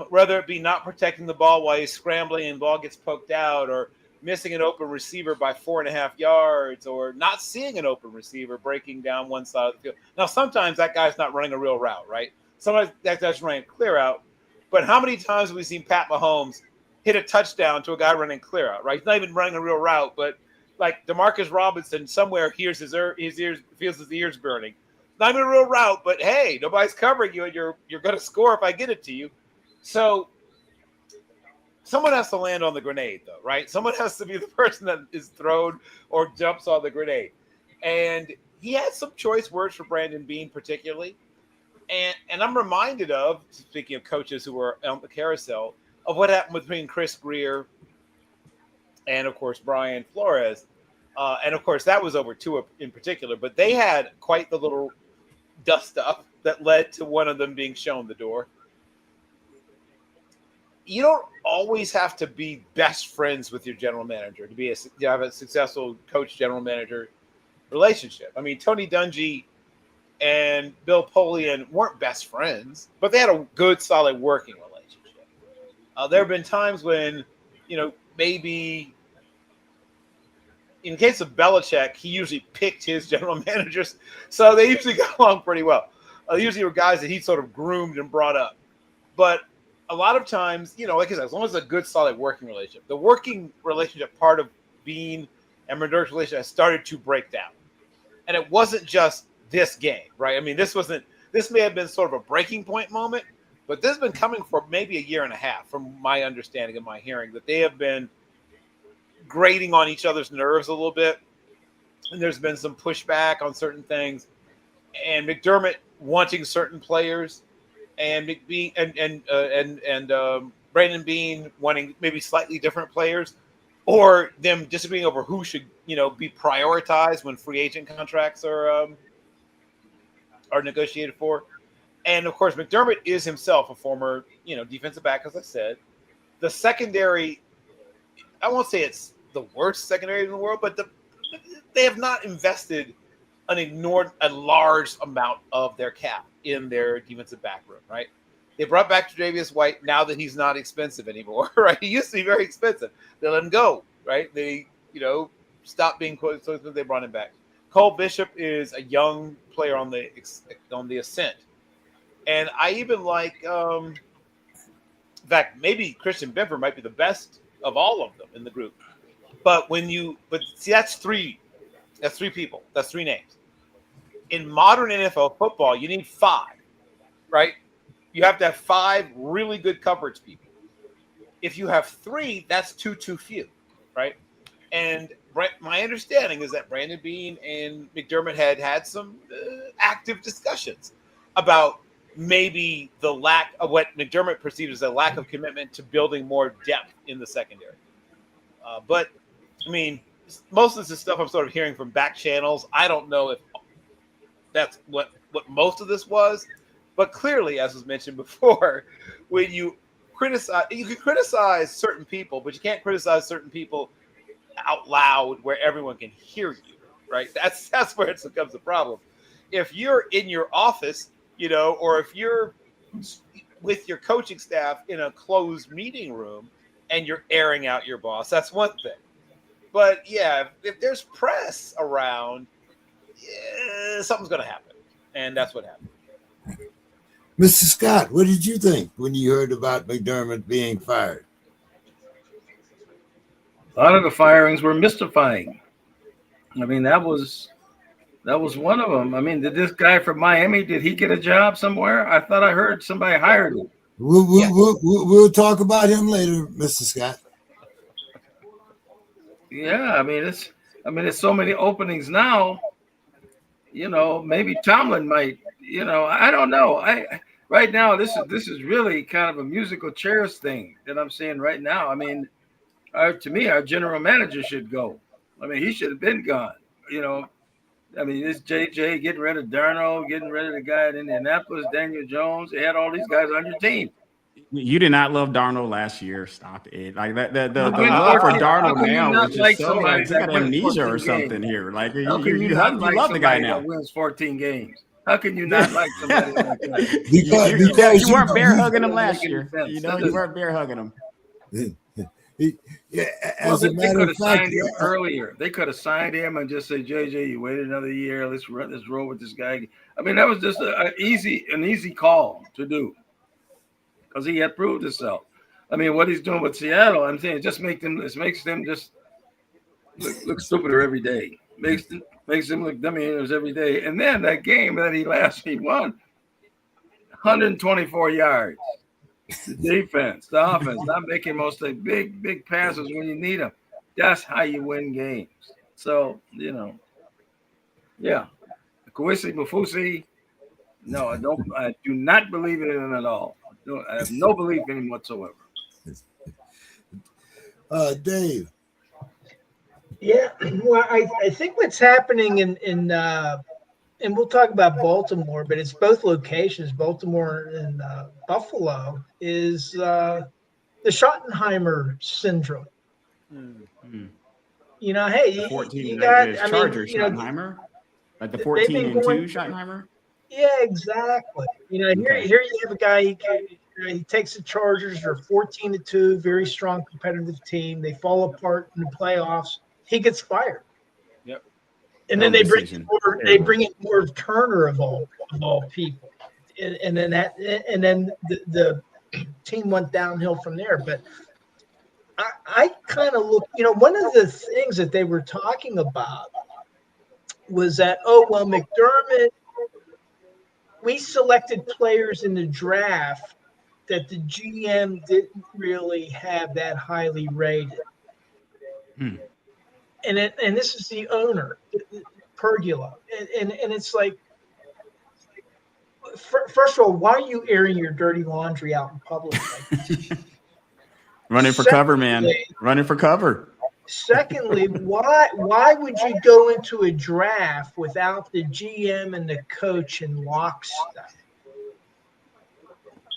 Whether it be not protecting the ball while he's scrambling and the ball gets poked out, or missing an open receiver by 4.5 yards, or not seeing an open receiver breaking down one side of the field. Now, sometimes that guy's not running a real route, right? Sometimes that guy's running a clear out. But how many times have we seen Pat Mahomes hit a touchdown to a guy running clear out, right? He's not even running a real route, but like Demarcus Robinson somewhere hears his ears, feels his ears burning. Not even a real route, but hey, nobody's covering you, and you're going to score if I get it to you. So someone has to land on the grenade, though, right? Someone has to be the person that is thrown or jumps on the grenade. And he had some choice words for Brandon Beane, particularly. And I'm reminded of, speaking of coaches who were on the carousel, of what happened between Chris Greer and, of course, Brian Flores. And, of course, that was over two in particular. But they had quite the little dust-up that led to one of them being shown the door. You don't always have to be best friends with your general manager to have a successful coach-general manager relationship. I mean, Tony Dungy and Bill Polian weren't best friends, but they had a good, solid working relationship. There have been times when, maybe in case of Belichick, he usually picked his general managers, so they usually got along pretty well. Usually were guys that he sort of groomed and brought up. But a lot of times, like I said, as long as it's a good, solid working relationship, the working relationship part of Bean and Madur's relationship has started to break down. And it wasn't just this game, right? I mean, this may have been sort of a breaking point moment, but this has been coming for maybe a year and a half, from my understanding and my hearing, that they have been grating on each other's nerves a little bit. And there's been some pushback on certain things. And McDermott wanting certain players, and McBean and Brandon Bean wanting maybe slightly different players, or them disagreeing over who should be prioritized when free agent contracts are negotiated for. And of course, McDermott is himself a former defensive back, as I said. The secondary, I won't say it's the worst secondary in the world, but they have not invested a large amount of their cap in their defensive back room, right? They brought back Tre'Davious White now that he's not expensive anymore, right? He used to be very expensive. They let him go, right? They, stopped being so expensive. They brought him back. Cole Bishop is a young player on the ascent. And I even like, in fact, maybe Christian Benford might be the best of all of them in the group. But see, that's three people. That's three names. In modern NFL football, you need 5, right? You have to have 5 really good coverage people. If you have 3, that's too few, right? And my understanding is that Brandon Bean and McDermott had some active discussions about maybe the lack of what McDermott perceived as a lack of commitment to building more depth in the secondary. But, I mean, most of this stuff I'm sort of hearing from back channels. I don't know if that's what most of this was. But clearly, as was mentioned before, when you can criticize certain people, but you can't criticize certain people out loud where everyone can hear you, right? That's where it becomes a problem. If you're in your office, or if you're with your coaching staff in a closed meeting room and you're airing out your boss, that's one thing. But yeah, if there's press around, something's going to happen. And that's what happened. Mr. Scott, what did you think when you heard about McDermott being fired? A lot of the firings were mystifying. I mean, that was one of them. I mean, did this guy from Miami, did he get a job somewhere? I thought I heard somebody hired him. We'll talk about him later, Mr. Scott. Yeah, I mean, it's so many openings now. Maybe Tomlin might. I don't know. Right now this is really kind of a musical chairs thing that I'm seeing right now. I mean, to me, our general manager should go. I mean, he should have been gone. I mean, this JJ getting rid of Darnold, getting rid of the guy in Indianapolis, Daniel Jones. They had all these guys on your team. You did not love Darnold last year. Stop it. Like the love for Darnold now is just so like you got amnesia or something here. Like you love the guy now. That wins 14 games. How can you not like somebody like that? Because you weren't bear hugging him last year. You weren't bear hugging him. As a matter of fact, him earlier. They could have signed him and just say, JJ, you waited another year. Let's roll with this guy. I mean, that was just an easy call to do because he had proved himself. I mean, what he's doing with Seattle, I'm saying, it makes them just look stupider every day. Makes them look dummy every day. And then that game that he won, 124 yards. The defense, the offense, not making most of the big passes when you need them. That's how you win games. So, yeah. Kwesi Mafusi, no, I do not believe in him at all. I have no belief in him whatsoever. Dave. Yeah, well, I think what's happening in and we'll talk about Baltimore, but it's both locations, Baltimore and Buffalo, is the Schottenheimer syndrome. Mm-hmm. Hey, 14, you got Chargers, Schottenheimer, like the 14-2 Schottenheimer. Yeah, exactly. Okay. Here you have a guy. He takes the Chargers. They're 14-2, very strong competitive team. They fall apart in the playoffs. He gets fired, Yep. and then Dumb decision. they Terrible. bring in Morv Turner of all people, and then the team went downhill from there. But I kind of look. One of the things that they were talking about was that, oh well, McDermott, we selected players in the draft that the GM didn't really have that highly rated. Hmm. And this is the owner, Pergula. And it's like, first of all, why are you airing your dirty laundry out in public like this? Running for cover, man. Running for cover. Secondly, why would you go into a draft without the GM and the coach in lockstep?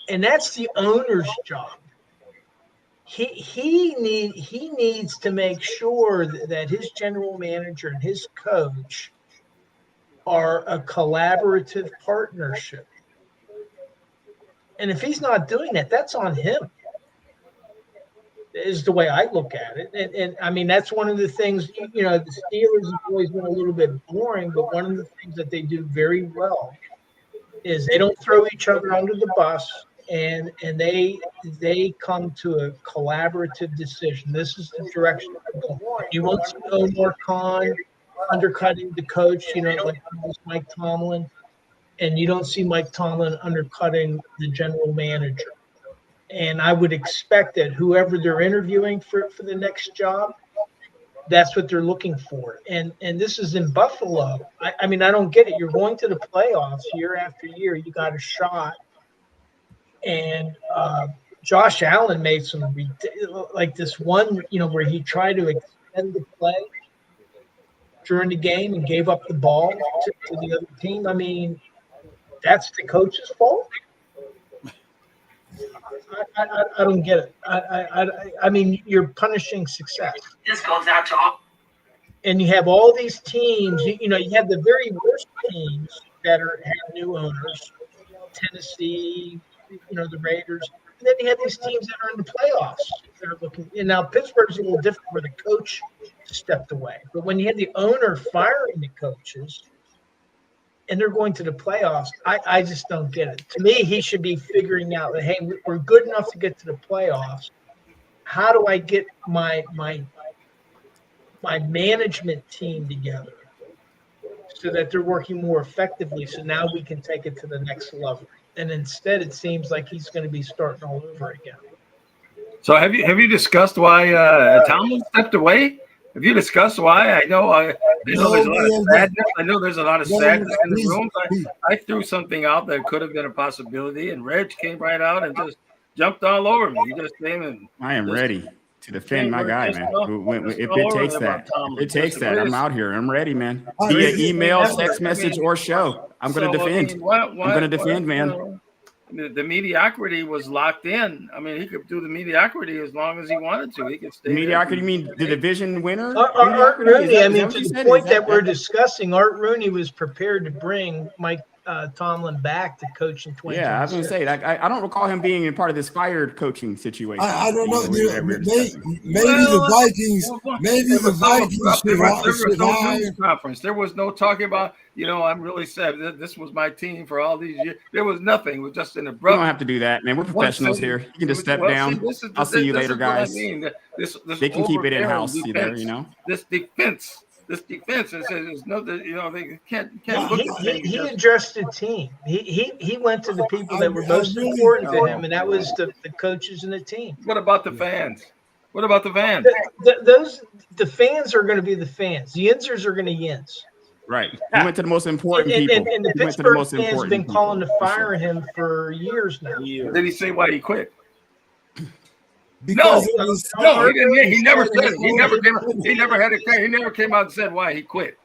And that's the owner's job. He needs to make sure that his general manager and his coach are a collaborative partnership. And if he's not doing that, that's on him. Is the way I look at it. And I mean, that's one of the things, the Steelers have always been a little bit boring, but one of the things that they do very well is they don't throw each other under the bus, and they come to a collaborative decision. This is the direction we're going. You won't see Omar Khan undercutting the coach, like Mike Tomlin, and you don't see Mike Tomlin undercutting the general manager. And I would expect that whoever they're interviewing for the next job, that's what they're looking for. And this is in Buffalo. I mean, I don't get it. You're going to the playoffs year after year. You got a shot. And Josh Allen made some like this one, where he tried to extend the play during the game and gave up the ball to the other team. I mean, that's the coach's fault. I don't get it. I mean, you're punishing success. This goes out to all. And you have all these teams. You have the very worst teams that have new owners. Tennessee, the Raiders. And then you have these teams that are in the playoffs. That are looking. And now Pittsburgh's a little different, where the coach stepped away. But when you had the owner firing the coaches, and they're going to the playoffs, I just don't get it. To me, he should be figuring out that, hey, we're good enough to get to the playoffs. How do I get my management team together so that they're working more effectively, so now we can take it to the next level? And instead, it seems like he's going to be starting all over again. So have you discussed why Tomlin stepped away? Have you discussed why? I know there's a lot of sadness. I know there's a lot of sadness in the room. I threw something out that could have been a possibility, and Reg came right out and just jumped all over me. He just came and I am ready to defend my guy, man. If it takes that, I'm out here. I'm ready, man. Via email, text message, or show. I'm going to defend. I'm going to defend, man. The mediocrity was locked in. I mean, he could do the mediocrity as long as he wanted to. He could stay. Mediocrity, you mean the division winner? Art Rooney, I mean, to the point that we're discussing, Art Rooney was prepared to bring Mike Tomlin back to coach in 2026. Yeah, I was going to say, I don't recall him being a part of this fired coaching situation. I don't know. Maybe the Vikings. Maybe the Vikings There was no news conference. There was no talking about. I'm really sad. This was my team for all these years. There was nothing. It was just an abrupt. You don't have to do that, man. We're professionals here. You can just step down. I'll see you later, guys. This they can keep it in house. This defense. It says there's no. They can't look at things. He addressed the team. He went to the people that were most important to him, and that was the coaches and the team. What about the fans? What about the fans? The fans are going to be the fans. The Yinzers are going to Yinz. Right. He went to the most important people. And the Pittsburgh fans have been calling to fire him for years now. Did he say why he quit? No, he didn't. He never said it. He never came out and said why he quit.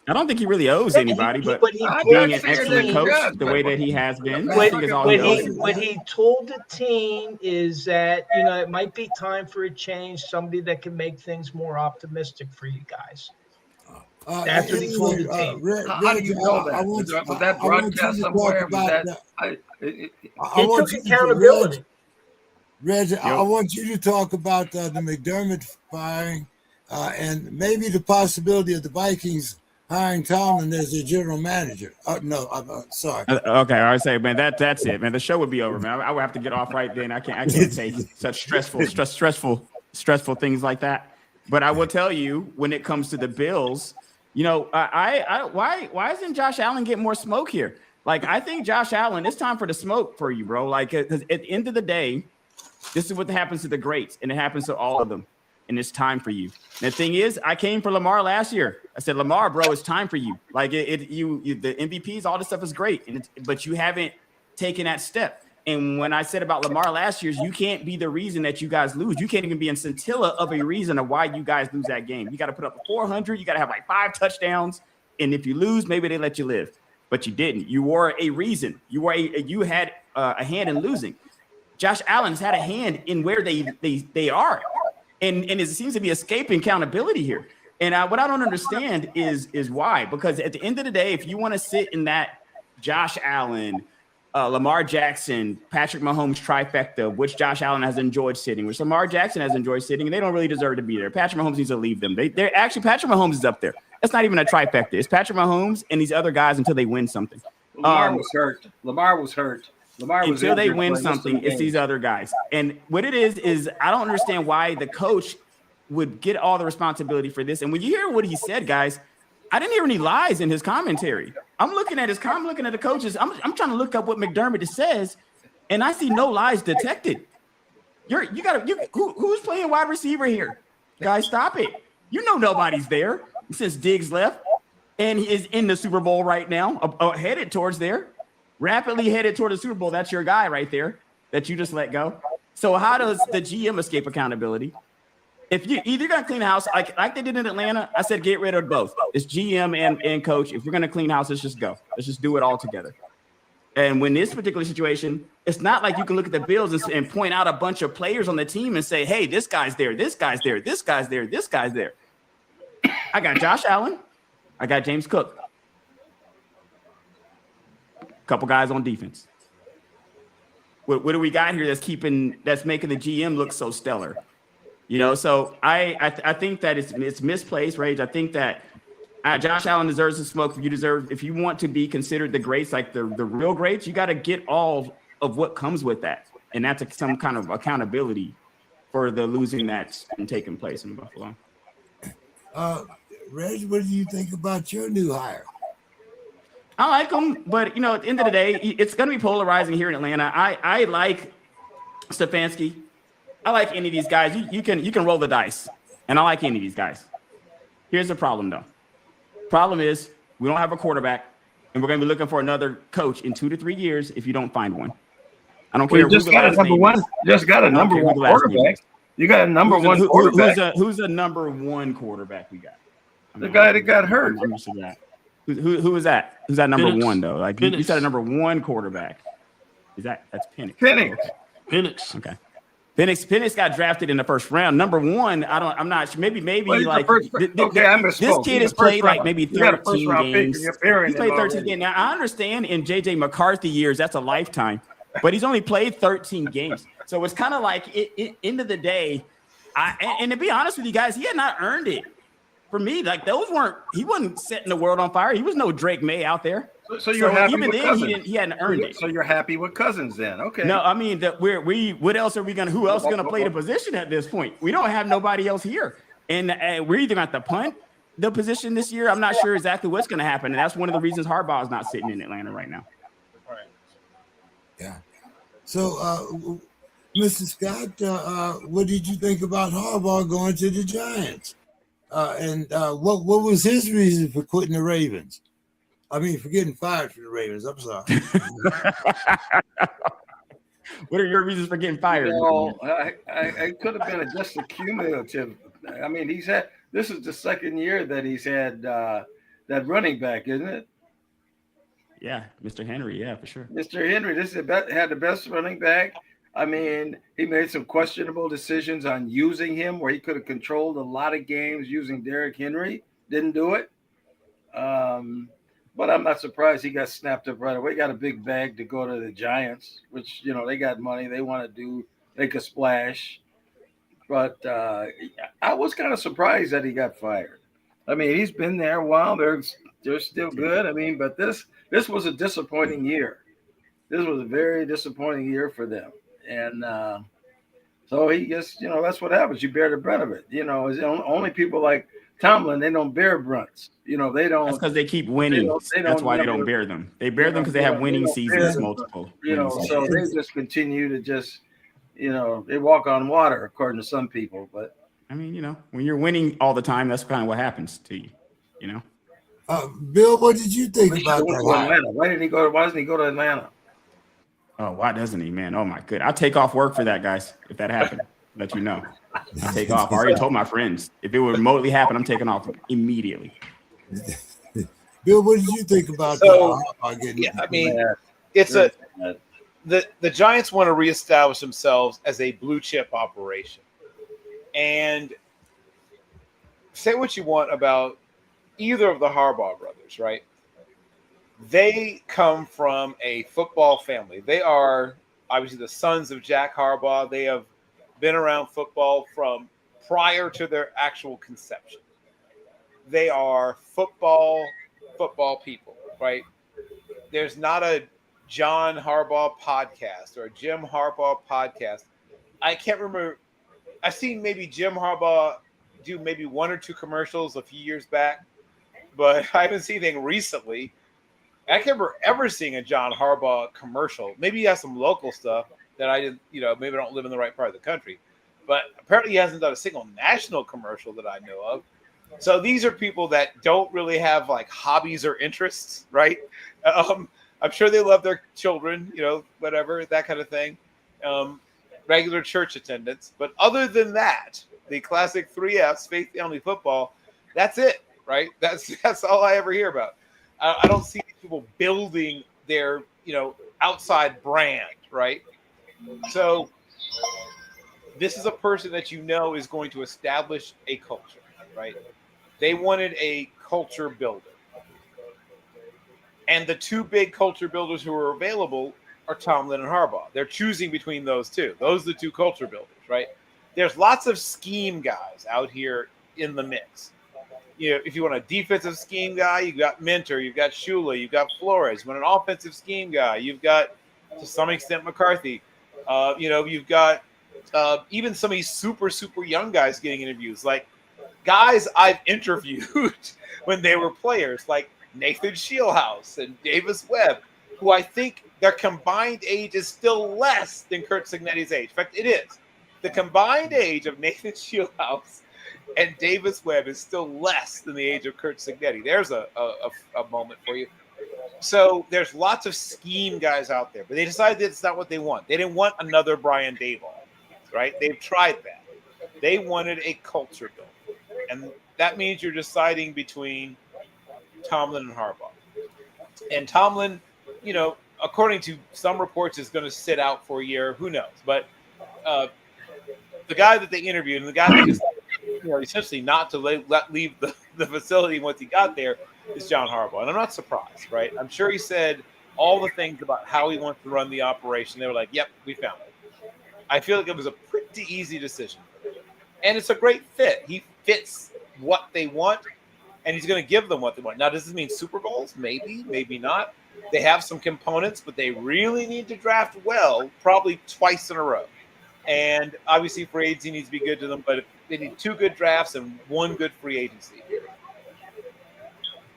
I don't think he really owes anybody, but being an excellent coach the way that he has been, I think is all he owes. What he told the team is that, it might be time for a change, somebody that can make things more optimistic for you guys. after they told the team. How do you know that? Was that broadcast somewhere? Was that? He took accountability. Reg, I want you to talk about the McDermott firing and maybe the possibility of the Vikings hiring Tomlin as their general manager. No, I'm sorry. Okay, I say, man, that's it, man. The show would be over, man. I would have to get off right then. I can't take such stressful things like that. But I will tell you, when it comes to the Bills, why isn't Josh Allen getting more smoke here? Like, I think Josh Allen, it's time for the smoke for you, bro. Like, because at the end of the day, this is what happens to the greats, and it happens to all of them. And it's time for you. And the thing is, I came for Lamar last year. I said, Lamar, bro, it's time for you. Like the MVPs, all this stuff is great, but you haven't taken that step. And when I said about Lamar last year, you can't be the reason that you guys lose. You can't even be in scintilla of a reason of why you guys lose that game. You got to put up 400. You got to have like 5 touchdowns. And if you lose, maybe they let you live. But you didn't. You were a reason. You had a hand in losing. Josh Allen's had a hand in where they are. And it seems to be escaping accountability here. And what I don't understand is why. Because at the end of the day, if you want to sit in that Josh Allen, Lamar Jackson, Patrick Mahomes trifecta, which Josh Allen has enjoyed sitting, which Lamar Jackson has enjoyed sitting, and they don't really deserve to be there. Patrick Mahomes needs to leave them. They're actually, Patrick Mahomes is up there. That's not even a trifecta. It's Patrick Mahomes and these other guys until they win something. Lamar was hurt. Until they win something, it's these other guys. And what it is I don't understand why the coach would get all the responsibility for this. And when you hear what he said, guys, I didn't hear any lies in his commentary. I'm looking at the coaches. I'm trying to look up what McDermott says, and I see no lies detected. Who's playing wide receiver here? Guys, stop it. You know nobody's there since Diggs left, and he is in the Super Bowl right now, headed towards there. Rapidly headed toward the Super Bowl. That's your guy right there that you just let go. So how does the GM escape accountability? If you either going to clean the house like they did in Atlanta, I said get rid of both. It's GM and coach. If we're going to clean house, let's just go. Let's just do it all together. And when this particular situation, it's not like you can look at the Bills and point out a bunch of players on the team and say, hey, this guy's there, this guy's there, this guy's there, this guy's there. I got Josh Allen. I got James Cook. Couple guys on defense. What do we got here that's making the GM look so stellar? So I think that it's misplaced, Rage. I think that Josh Allen deserves the smoke. If you want to be considered the greats, like the real greats, you got to get all of what comes with that, and that's some kind of accountability for the losing that's been taking place in Buffalo. Reg, what do you think about your new hire? I like him, but at the end of the day, it's going to be polarizing here in Atlanta. I like Stefanski. I like any of these guys. You can roll the dice, and I like any of these guys. Here's the problem, though. Problem is we don't have a quarterback, and we're going to be looking for another coach in 2 to 3 years if you don't find one. I don't care. You just got a number one. Just got a number one quarterback. You got a number one quarterback. Who's the number one quarterback we got? The guy that got hurt. Who is that? Who's that number Penix. one though? Like you said, a number one quarterback. That's Penix? Penix. Penix. Okay. Penix got drafted in the first round. Number one, I'm not sure. Maybe like this kid has played like maybe 13 games. He's played 13 games. Now I understand in JJ McCarthy years that's a lifetime, but he's only played 13 games. So it's kind of like end of the day. And to be honest with you guys, he had not earned it. For me, like he wasn't setting the world on fire. He was no Drake May out there. So you're happy even with then Cousins. he hadn't earned it. So you're happy with Cousins then? Okay. No, I mean that what else are we gonna? Who else is gonna play the position at this point? We don't have nobody else here, and we're either going to punt the position this year. I'm not sure exactly what's going to happen, and that's one of the reasons Harbaugh is not sitting in Atlanta right now. All right. Yeah. So, Mr. Scott, what did you think about Harbaugh going to the Giants? And what was his reason for quitting the Ravens? I mean, for getting fired from the Ravens. I'm sorry. What are your reasons for getting fired? I could have been just a cumulative. I mean, this is the second year that he's had that running back, isn't it? Yeah, Mr. Henry. Yeah, for sure. Mr. Henry, had the best running back. I mean, he made some questionable decisions on using him where he could have controlled a lot of games using Derrick Henry. Didn't do it. But I'm not surprised he got snapped up right away. Got a big bag to go to the Giants, which they got money. They want to make a splash. But I was kind of surprised that he got fired. I mean, he's been there a while. They're still good. I mean, but this was a disappointing year. This was a very disappointing year for them, and so he just that's what happens. You bear the brunt of it. It's only people like Tomlin, they don't bear brunts. They don't. That's because they keep winning. That's why they don't bear them. They bear them because they have winning seasons, multiple. So they just continue to just, they walk on water, according to some people. But I mean, when you're winning all the time, that's kind of what happens to you. Bill, what did you think about that? Atlanta? Why didn't he go? Why doesn't he go to Atlanta? Oh, why doesn't he, man? Oh my good. I'll take off work for that, guys. If that happened, let you know. I'll take off. I already told my friends. If it would remotely happen, I'm taking off immediately. Bill, what did you think about that? Yeah, I mean, it's the Giants want to reestablish themselves as a blue chip operation. And say what you want about either of the Harbaugh brothers, right? They come from a football family. They are obviously the sons of Jack Harbaugh. They have been around football from prior to their actual conception. They are football people, right? There's not a John Harbaugh podcast or a Jim Harbaugh podcast. I can't remember. I've seen maybe Jim Harbaugh do maybe one or two commercials a few years back, but I haven't seen anything recently. I can't remember ever seeing a John Harbaugh commercial. Maybe he has some local stuff that I didn't, maybe I don't live in the right part of the country. But apparently he hasn't done a single national commercial that I know of. So these are people that don't really have like hobbies or interests, right? I'm sure they love their children, whatever, that kind of thing. Regular church attendance. But other than that, the classic 3Fs, faith, family, football, that's it, right? That's all I ever hear about. I don't see people building their, outside brand, right? So this is a person that is going to establish a culture, right? They wanted a culture builder. And the two big culture builders who are available are Tomlin and Harbaugh. They're choosing between those two. Those are the two culture builders, right? There's lots of scheme guys out here in the mix. If you want a defensive scheme guy, you've got Minter, you've got Shula, you've got Flores. When an offensive scheme guy, you've got, to some extent, McCarthy. You've got even some of these super, super young guys getting interviews. Like guys I've interviewed when they were players, like Nathan Shieldhouse and Davis Webb, who I think their combined age is still less than Kurt Cignetti's age. In fact, it is. The combined age of Nathan Shieldhouse and Davis Webb is still less than the age of Kurt Cignetti. There's a moment for you. So there's lots of scheme guys out there, but they decided that's not what they want. They didn't want another Brian Daboll, right? They've tried that. They wanted a culture builder. And that means you're deciding between Tomlin and Harbaugh. And Tomlin, according to some reports, is going to sit out for a year. Who knows? But the guy that they interviewed and the guy that just essentially not to leave the facility once he got there is John Harbaugh. And I'm not surprised, right? I'm sure he said all the things about how he wants to run the operation. They were like, yep, we found it. I feel like it was a pretty easy decision. And it's a great fit. He fits what they want, and he's going to give them what they want. Now, does this mean Super Bowls? Maybe, maybe not. They have some components, but they really need to draft well, probably twice in a row. And obviously, free agency needs to be good to them, but they need two good drafts and one good free agency.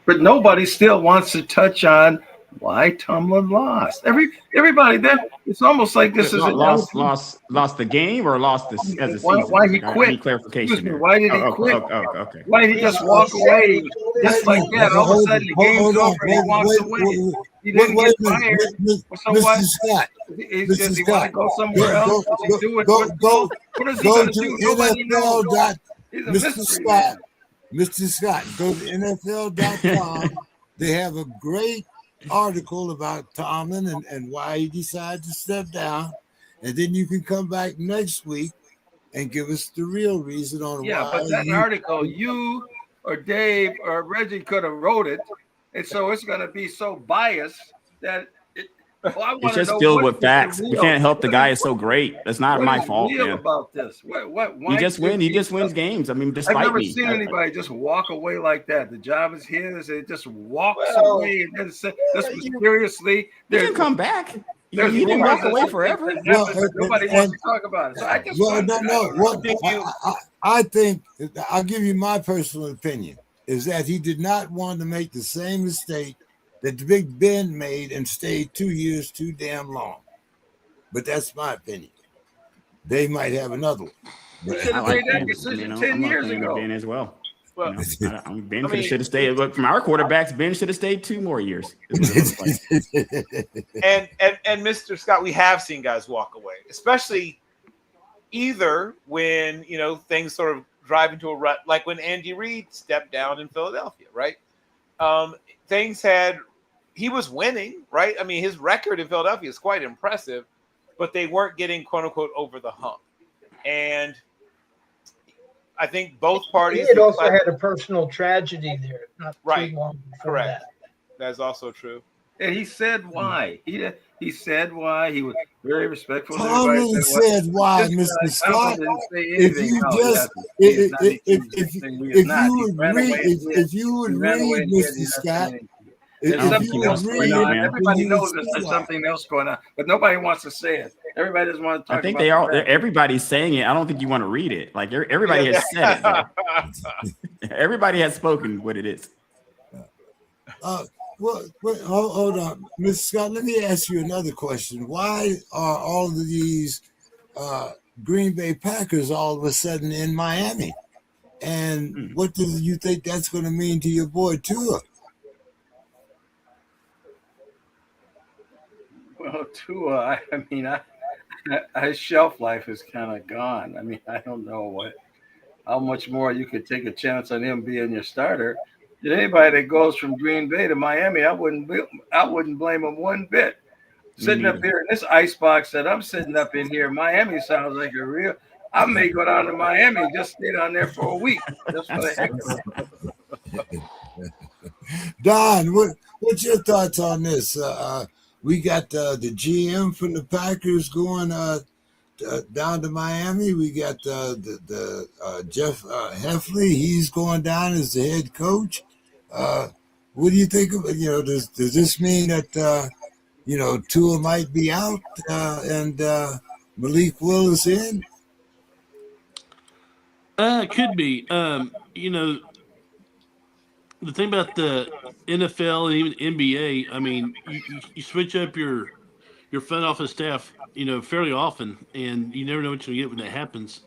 But nobody still wants to touch on why Tomlin lost. Everybody there, it's almost like this is lost the game or lost this as a season. Why he quit? Any clarification there? Why did he quit? Okay. Why did he just walk away? Just like that, all of a sudden the game's over and he walks away. He didn't get fired. So what? Scott. Does he want to go somewhere else? What is he going to do? Nobody knows. Mr. Scott. Mr. Scott, go to NFL.com. They have a great article about Tomlin and why he decided to step down. And then you can come back next week and give us the real reason on why. Yeah, but that article, you or Dave or Reggie could have wrote it, and so it's going to be so biased that well, I It's want to just know filled what with is facts. We real. can't help the guy is so great. That's not What my is fault, real man. about this? What? He Why just should win. He he? just wins games. I mean, I've despite never me. seen anybody just walk away like that. The job is his. It just walks Well, away and then just mysteriously. He can come back. There's He didn't rumors walk away that forever. Well, happen, but nobody wants to talk about it. So I just well, wondered. no. What think you- I think, I'll give you my personal opinion, is that he did not want to make the same mistake that the Big Ben made and stayed 2 years too damn long. But that's my opinion. They might have another one. He But should I have like made that Ben. decision I'm 10 a years fan of ago. Ben as well. Well, Ben I mean- should have stayed. But from our quarterbacks, Ben should have stayed 2 more years. is what it looks like. and Mr. Scott, we have seen guys walk away, especially either when things sort of drive into a rut, like when Andy Reid stepped down in Philadelphia, right? He was winning, right? I mean, his record in Philadelphia is quite impressive, but they weren't getting quote unquote over the hump. And I think both he parties. had also had a personal tragedy there, not Right. too long before Correct. that. That's also true. And he said why. He said why. He was very respectful. Tomlin said why, Mr. Scott. If you just, if you would read, Mr. Scott, there's don't something think else he going knows, on. man. Everybody you would knows that see there's why. something else going on, but nobody wants to say it. Everybody doesn't want to talk I think about they all. the fact. Everybody's saying it. I don't think you want to read it. Like everybody has said it. Though. Everybody has spoken what it is. Well, hold on, Mr. Scott. Let me ask you another question. Why are all of these Green Bay Packers all of a sudden in Miami? And what do you think that's going to mean to your boy Tua? Well, Tua, I mean, his shelf life is kind of gone. I mean, I don't know how much more you could take a chance on him being your starter. Did anybody that goes from Green Bay to Miami, I wouldn't blame him one bit. Sitting up here in this ice box that I'm sitting up in here, Miami sounds like a real. I may go down to Miami and just stay down there for a week, just for the heck of it. Don, what's your thoughts on this? We got the GM from the Packers going down to Miami. We got the Jeff Heffley. He's going down as the head coach. What do you think of it? Does this mean that Tua might be out and Malik Willis in? It could be. The thing about the NFL and even NBA, I mean, you switch up your front office staff, fairly often, and you never know what you're gonna get when that happens.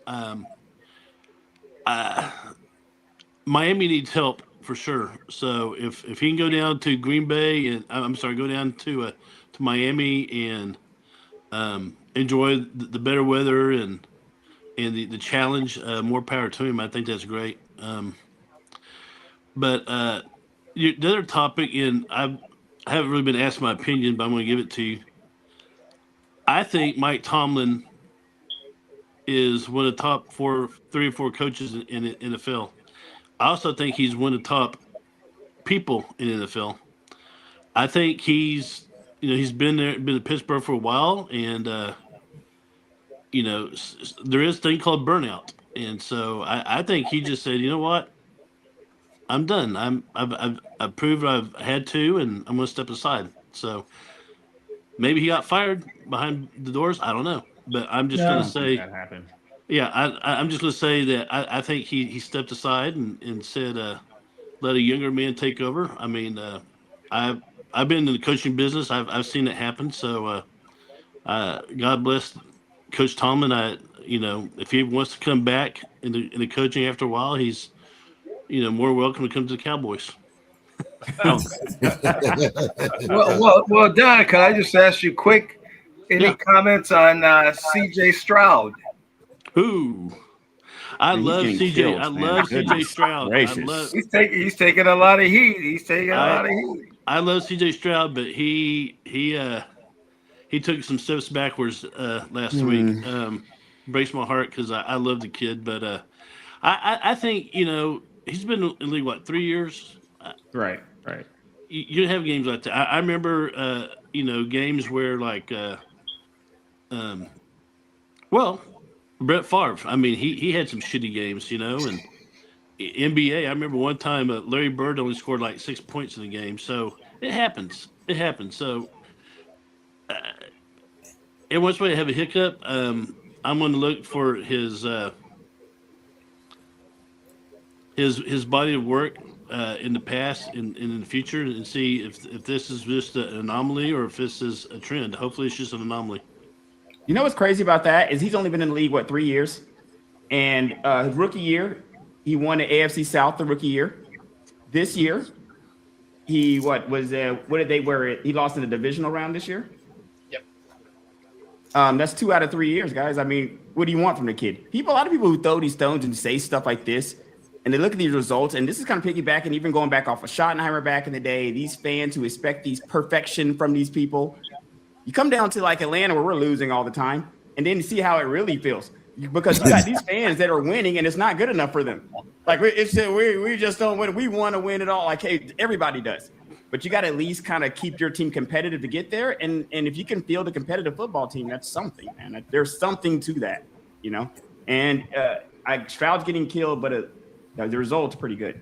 Miami needs help for sure. So if he can go down to Green Bay and go down to Miami and enjoy the better weather and the challenge, more power to him. I think that's great. But the other topic, and I haven't really been asked my opinion, but I'm going to give it to you. I think Mike Tomlin is one of the top 3 or 4 coaches in the NFL. I also think he's one of the top people in the NFL. I think he's been in Pittsburgh for a while, and there is a thing called burnout, and so I think he just said, you know what, I'm done. I've proved I've had to, and I'm going to step aside. So maybe he got fired behind the doors. I don't know, but I'm just going to say that happened. Yeah, I'm just going to say that I think he stepped aside and said, let a younger man take over. I mean, I've been in the coaching business. I've seen it happen. So God bless Coach Tomlin. If he wants to come back in the coaching after a while, he's more welcome to come to the Cowboys. Well, Don, can I just ask you quick? Any comments on C.J. Stroud? Ooh, I love CJ. Killed, I man. love CJ Stroud. Gracious. He's taking a lot of heat. I love CJ Stroud, but he took some steps backwards last week. Breaks my heart because I love the kid, but I think he's been in the league, what, 3 years? Right. You have games like that. I remember, games where well, Brett Favre. I mean, he had some shitty games, and NBA. I remember one time Larry Bird only scored like 6 points in the game. So it happens. It happens. So every once in a while you have a hiccup. I'm going to look for his body of work in the past and in the future, and see if this is just an anomaly or if this is a trend. Hopefully, it's just an anomaly. You know what's crazy about that is he's only been in the league 3 years, and his rookie year he won the AFC South the rookie year. This year he what did they wear it? He lost in the divisional round this year. Yep. That's 2 out of 3 years, guys. I mean, what do you want from the kid? A lot of people who throw these stones and say stuff like this, and they look at these results, and this is kind of piggybacking, even going back off of Schottenheimer back in the day. These fans who expect these perfection from these people. You come down to like Atlanta where we're losing all the time, and then you see how it really feels because you got these fans that are winning and it's not good enough for them. Like we just don't win. We want to win it all. Like, hey, everybody does, but you got to at least kind of keep your team competitive to get there. And if you can field a competitive football team, that's something, man. There's something to that, And Stroud's getting killed, but the result's pretty good.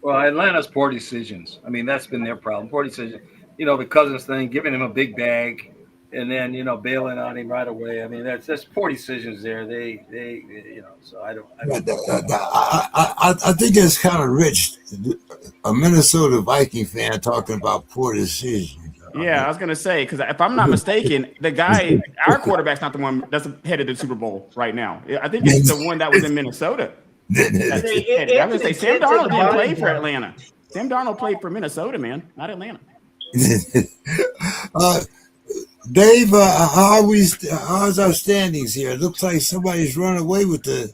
Well, Atlanta's poor decisions. I mean, that's been their problem. Poor decisions. The Cousins thing, giving him a big bag, and then bailing on him right away. I mean, that's poor decisions there. They So I don't. I think it's kind of rich. A Minnesota Viking fan talking about poor decisions. Yeah, I was gonna say because if I'm not mistaken, the guy, our quarterback's not the one that's headed to the Super Bowl right now. I think it's the one that was in Minnesota. I was gonna say Sam Darnold didn't play for Atlanta. Sam Darnold played for Minnesota, man, not Atlanta. Dave, how's our standings here? It looks like somebody's run away with the.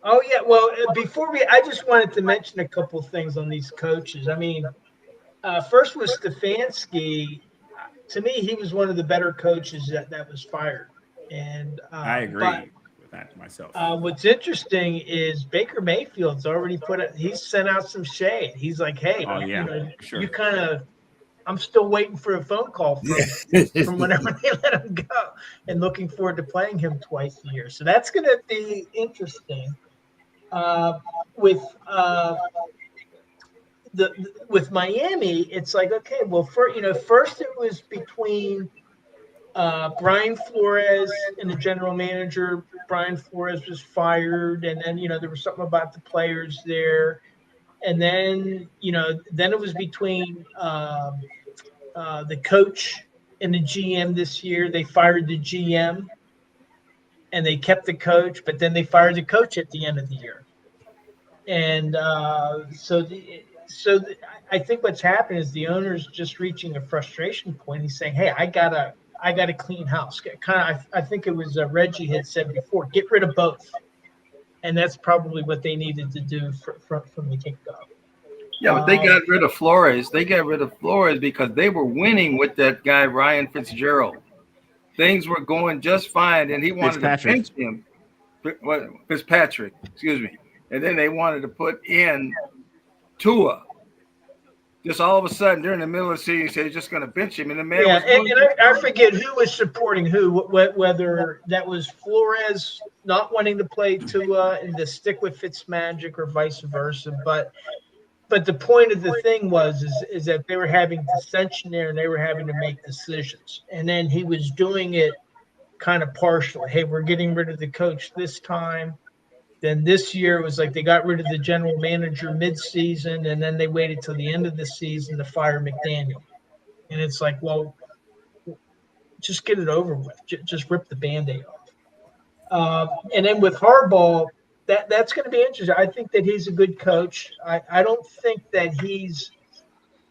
Oh yeah, well, I just wanted to mention a couple of things on these coaches. I mean, first was Stefanski. To me, he was one of the better coaches that was fired, and I agree with that myself. What's interesting is Baker Mayfield's already he's sent out some shade. He's like, hey, sure. you kind of. I'm still waiting for a phone call from whenever they let him go, and looking forward to playing him twice a year. So that's going to be interesting. With Miami, it's like, okay, well, first it was between Brian Flores and the general manager. Brian Flores was fired, and then there was something about the players there. And then, then it was between the coach and the GM this year. They fired the GM and they kept the coach, but then they fired the coach at the end of the year. And so I think what's happened is the owner's just reaching a frustration point. He's saying, hey, I got a clean house. I think it was Reggie had said before, get rid of both. And that's probably what they needed to do from the get-go. Yeah, but they got rid of Flores. They got rid of Flores because they were winning with that guy, Ryan Fitzgerald. Things were going just fine, and he wanted to bench him. Fitzpatrick, excuse me. And then they wanted to put in Tua. Just all of a sudden, during the middle of the season, he said he's just going to bench him. And the man I forget who was supporting who, whether that was Flores not wanting to play Tua and to stick with Fitzmagic or vice versa. But the point of the thing is that they were having dissension there and they were having to make decisions. And then he was doing it kind of partially. Hey, we're getting rid of the coach this time. Then this year it was like they got rid of the general manager mid-season, and then they waited till the end of the season to fire McDaniel. And it's like, well, just get it over with. Just rip the Band-Aid off. And then with Harbaugh, that's going to be interesting. I think that he's a good coach. I don't think that he's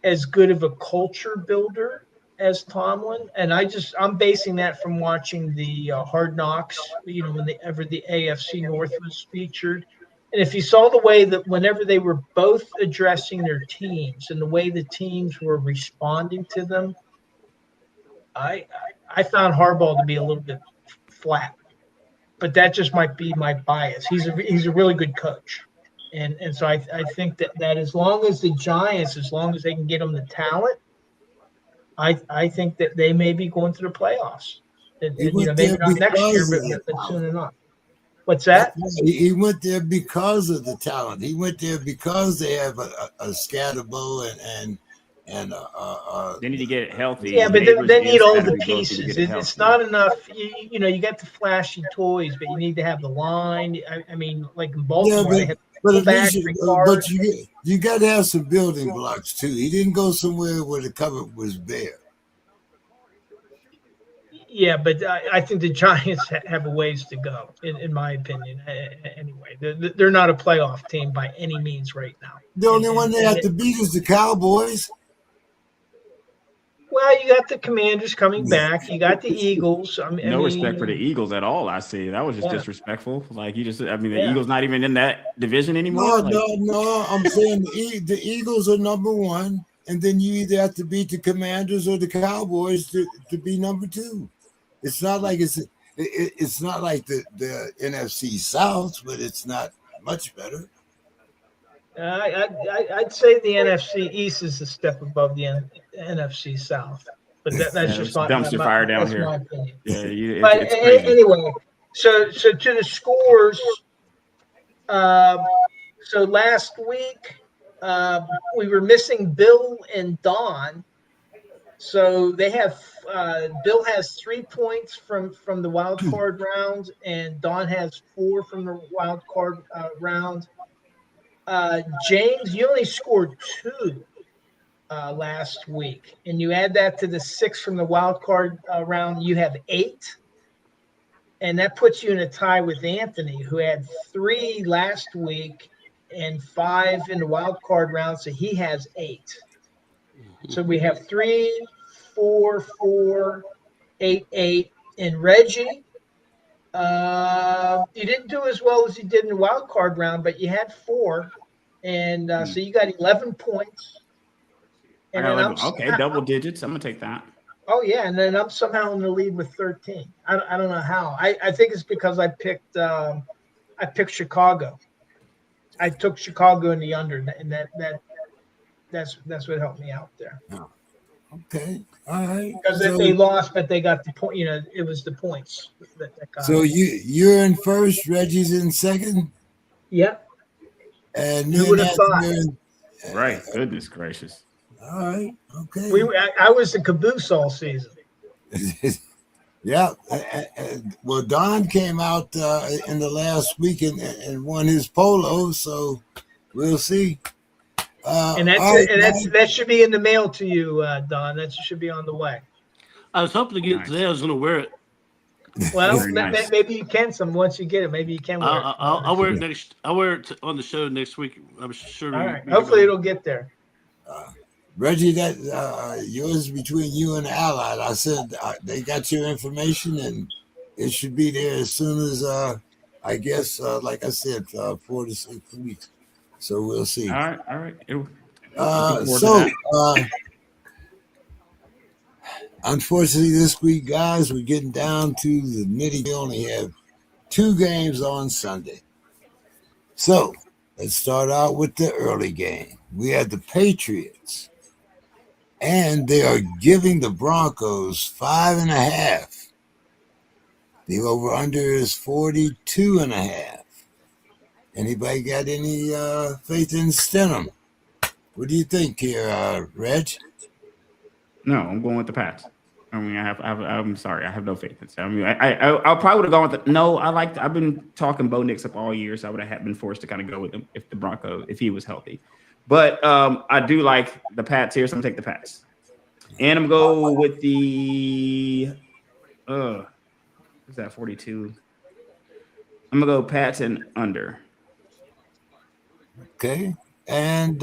as good of a culture builder as Tomlin, and I'm basing that from watching the Hard Knocks, whenever the AFC North was featured. And if you saw the way that whenever they were both addressing their teams and the way the teams were responding to them, I found Harbaugh to be a little bit flat. But that just might be my bias. He's a really good coach, And so I think that as long as the Giants, as long as they can get them the talent, I think that they may be going to the playoffs. He And went maybe there not next year, because of the but soon talent. enough. What's That's that? right. He went there because of the talent. He went there because they have a Scatterbo and They need to get it healthy. Yeah, And but Neighbors they and need all the Scatterby both need to pieces. get it It's healthy. not enough. You got the flashy toys, but you need to have the line. I mean, like in yeah, Baltimore, they had but at fullback, least Ricard. you got to have some building blocks too. He didn't go somewhere where the cupboard was bare. Yeah, but I think the Giants have a ways to go, in my opinion. Anyway, they're not a playoff team by any means right now. The only one they have to beat is the Cowboys. Well, you got the Commanders coming back. You got the Eagles. I No respect for the mean, Eagles at all. I see that was just yeah, disrespectful. Like you just, I mean, the yeah. Eagles not even in that division No, anymore. Like no, no. I'm saying the Eagles are number one, and then you either have to beat the Commanders or the Cowboys to be number two. It's not like it's not like the NFC South, but it's not much better. I'd say the NFC East is a step above the NFC South, but that's yeah, just it's dumpster fire down that's here. my opinion. Yeah, But it's crazy. anyway, so to the scores. So last week we were missing Bill and Don. So they have Bill has 3 points from the wild card round, and Don has 4 from the wild card round. James, you only scored 2 last week, and you add that to the 6 from the wild card round, you have 8, and that puts you in a tie with Anthony, who had 3 last week and 5 in the wild card round, so he has 8. So we have 3, 4, 4, 8, 8, and Reggie. You didn't do as well as you did in the wild card round, but you had 4, and so you got 11 points. I And got then 11. Okay, double digits. I'm gonna take that. oh yeah, and then I'm somehow in the lead with 13. I don't know how. I think it's because I picked Chicago. I took Chicago in the under, and that's what helped me out there. Oh, okay, all right. Because they lost, but they got the point. You know, it was the points that got. So you're in first, Reggie's in second, Yep. and Who then would have after thought? Right. Goodness gracious. all right, okay. I was the caboose all season. Yeah. Well, Don came out in the last week and won his polo, so we'll see. And that should be in the mail to you, Don. That should be on the way. I was hoping to get it today. I was going to wear it. Well, Very nice. maybe you can once you get it. Maybe you can wear it. I'll wear it next. I'll wear it on the show next week. I'm sure. All right. Hopefully it'll get there. Reggie, that yours between you and the Allied. I said they got your information, and it should be there as soon as I guess, like I said, 4 to 6 weeks. So we'll see. All right. Unfortunately, this week, guys, we're getting down to the nitty. We only have 2 games on Sunday. So let's start out with the early game. We had the Patriots, and they are giving the Broncos 5.5. The over-under is 42.5. Anybody got any faith in Stenham? What do you think here, Reg? No, I'm going with the Pats. I mean, I'm sorry, I have no faith in it. I mean, I probably would have gone with the. No, I've been talking Bo Nix up all year, so I would have been forced to kind of go with him if he was healthy. But I do like the Pats here, so I'm gonna take the Pats, and I'm gonna go with the. What's that? 42. I'm gonna go Pats and under. Okay, and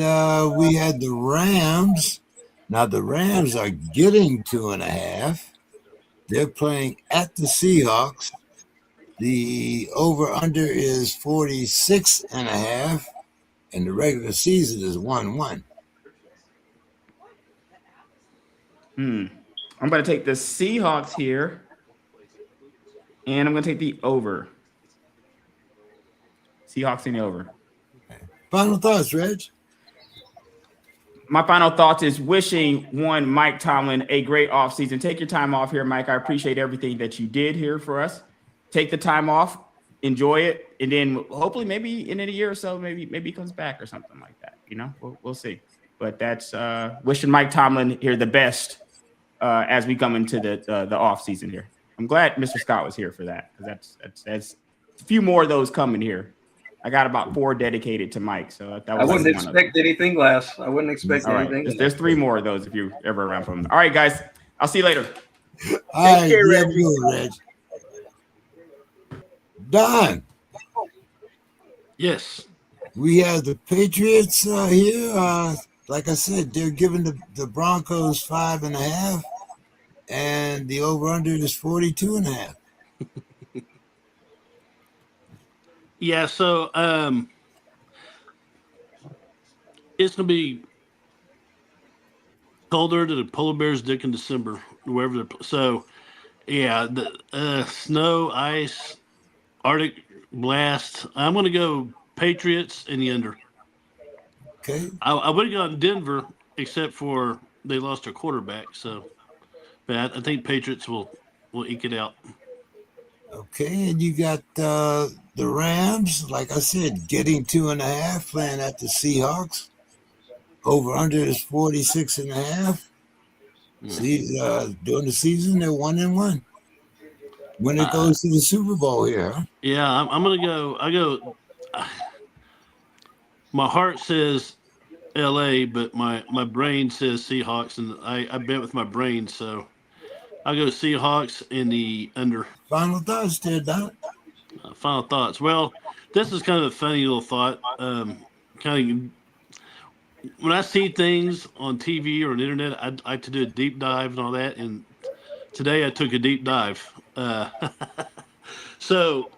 we had the Rams. Now the Rams are getting 2.5. They're playing at the Seahawks. The over-under is 46.5, and the regular season is 1-1. I'm going to take the Seahawks here, and I'm going to take the over. Seahawks in the over. Final thoughts, Reg. My final thoughts is wishing one Mike Tomlin a great offseason. Take your time off here, Mike. I appreciate everything that you did here for us. Take the time off, enjoy it, and then hopefully maybe in a year or so, maybe he comes back or something like that. You know, we'll see. But that's wishing Mike Tomlin here the best as we come into the off season here. I'm glad Mr. Scott was here for that because that's a few more of those coming here. I got about 4 dedicated to Mike, so that was. I wouldn't expect anything less. I wouldn't expect All anything. Right. There's 3 more of those if you're ever around from them. All right, guys. I'll see you later. All right, care, you have a Reggie. good one, Reg. Don, Yes. we have the Patriots here. Like I said, they're giving the Broncos 5.5, and the over/under is 42.5. Yeah, so it's gonna be colder than a polar bear's dick in December, wherever they're. So, yeah, the snow, ice, Arctic blast. I'm gonna go Patriots in the under. Okay. I would have gone Denver, except for they lost their quarterback. So, but I think Patriots will eke it out. Okay, and you got the Rams, like I said, getting 2.5, playing at the Seahawks. Over/under is 46.5. See, during the season, they're 1-1. When it goes to the Super Bowl here, huh? Yeah, I'm gonna go. My heart says L.A., but my brain says Seahawks, and I bet with my brain, so I'll go Seahawks in the under. Final thoughts there, Don. Final thoughts. Well, this is kind of a funny little thought. Kind of when I see things on TV or on the internet, I like to do a deep dive and all that. And today I took a deep dive. So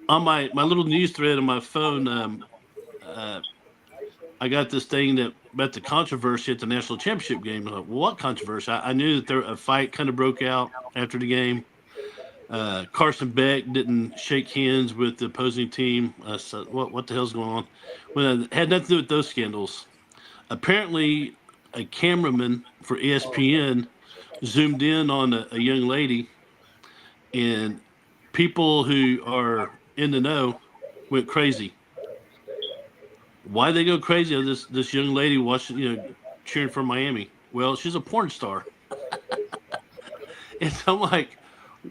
on my little news thread on my phone, I got this thing about the controversy at the national championship game. I'm like, well, what controversy? I knew that a fight kind of broke out after the game. Carson Beck didn't shake hands with the opposing team. So what the hell's going on? Well, it had nothing to do with those scandals. Apparently, a cameraman for ESPN zoomed in on a young lady, and people who are in the know went crazy. Why they go crazy? This young lady watching, cheering for Miami. Well, she's a porn star, and so I'm like,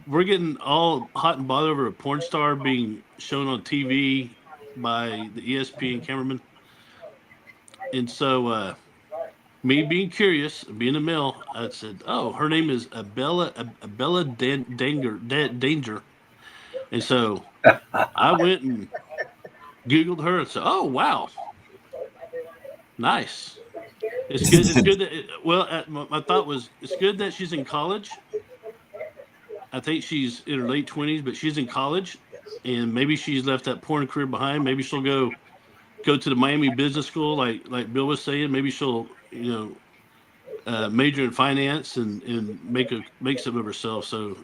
we're getting all hot and bothered over a porn star being shown on TV by the ESPN cameraman. And so, me being curious, being a male, I said, "Oh, her name is Abella Danger." And so, I went and Googled her and said, "Oh, wow, nice. It's good. It's good that. My thought was it's good that she's in college. I think she's in her late 20s, but she's in college, and maybe she's left that porn career behind. Maybe she'll go to the Miami Business School, like Bill was saying. Maybe she'll major in finance and make something of herself. So,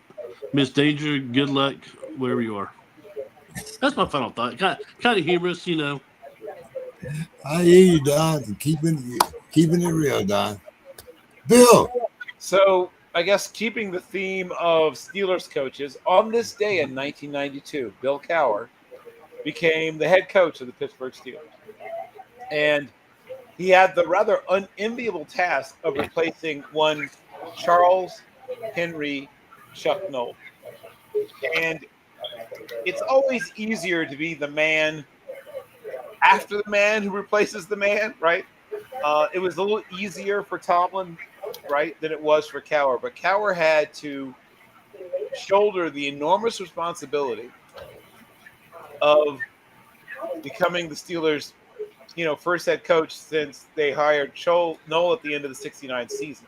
Miss Danger, good luck wherever you are." That's my final thought. Kind of humorous, I hear you, Don. Keeping it real, Don. Bill. So I guess keeping the theme of Steelers coaches, on this day in 1992, Bill Cowher became the head coach of the Pittsburgh Steelers. And he had the rather unenviable task of replacing one Charles Henry Chuck Noll. And it's always easier to be the man after the man who replaces the man, right? It was a little easier for Tomlin, right, than it was for Cowher. But Cowher had to shoulder the enormous responsibility of becoming the Steelers' first head coach since they hired Noll at the end of the 69 season.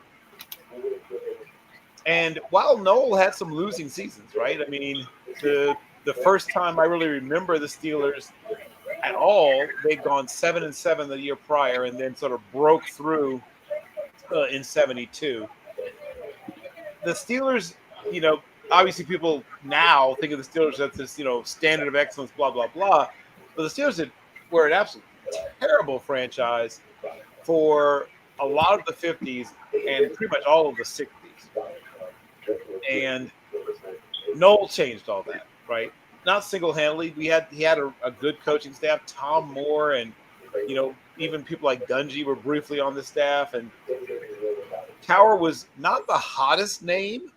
And while Noll had some losing seasons, right? I mean, the first time I really remember the Steelers at all, they'd gone 7-7 the year prior and then sort of broke through in 72. The Steelers, obviously people now think of the Steelers as this, standard of excellence, blah, blah, blah. But the Steelers were an absolute terrible franchise for a lot of the 50s and pretty much all of the 60s. And Noel changed all that, right? Not single-handedly. He had a good coaching staff. Tom Moore and even people like Dungy were briefly on the staff, and Cowher was not the hottest name.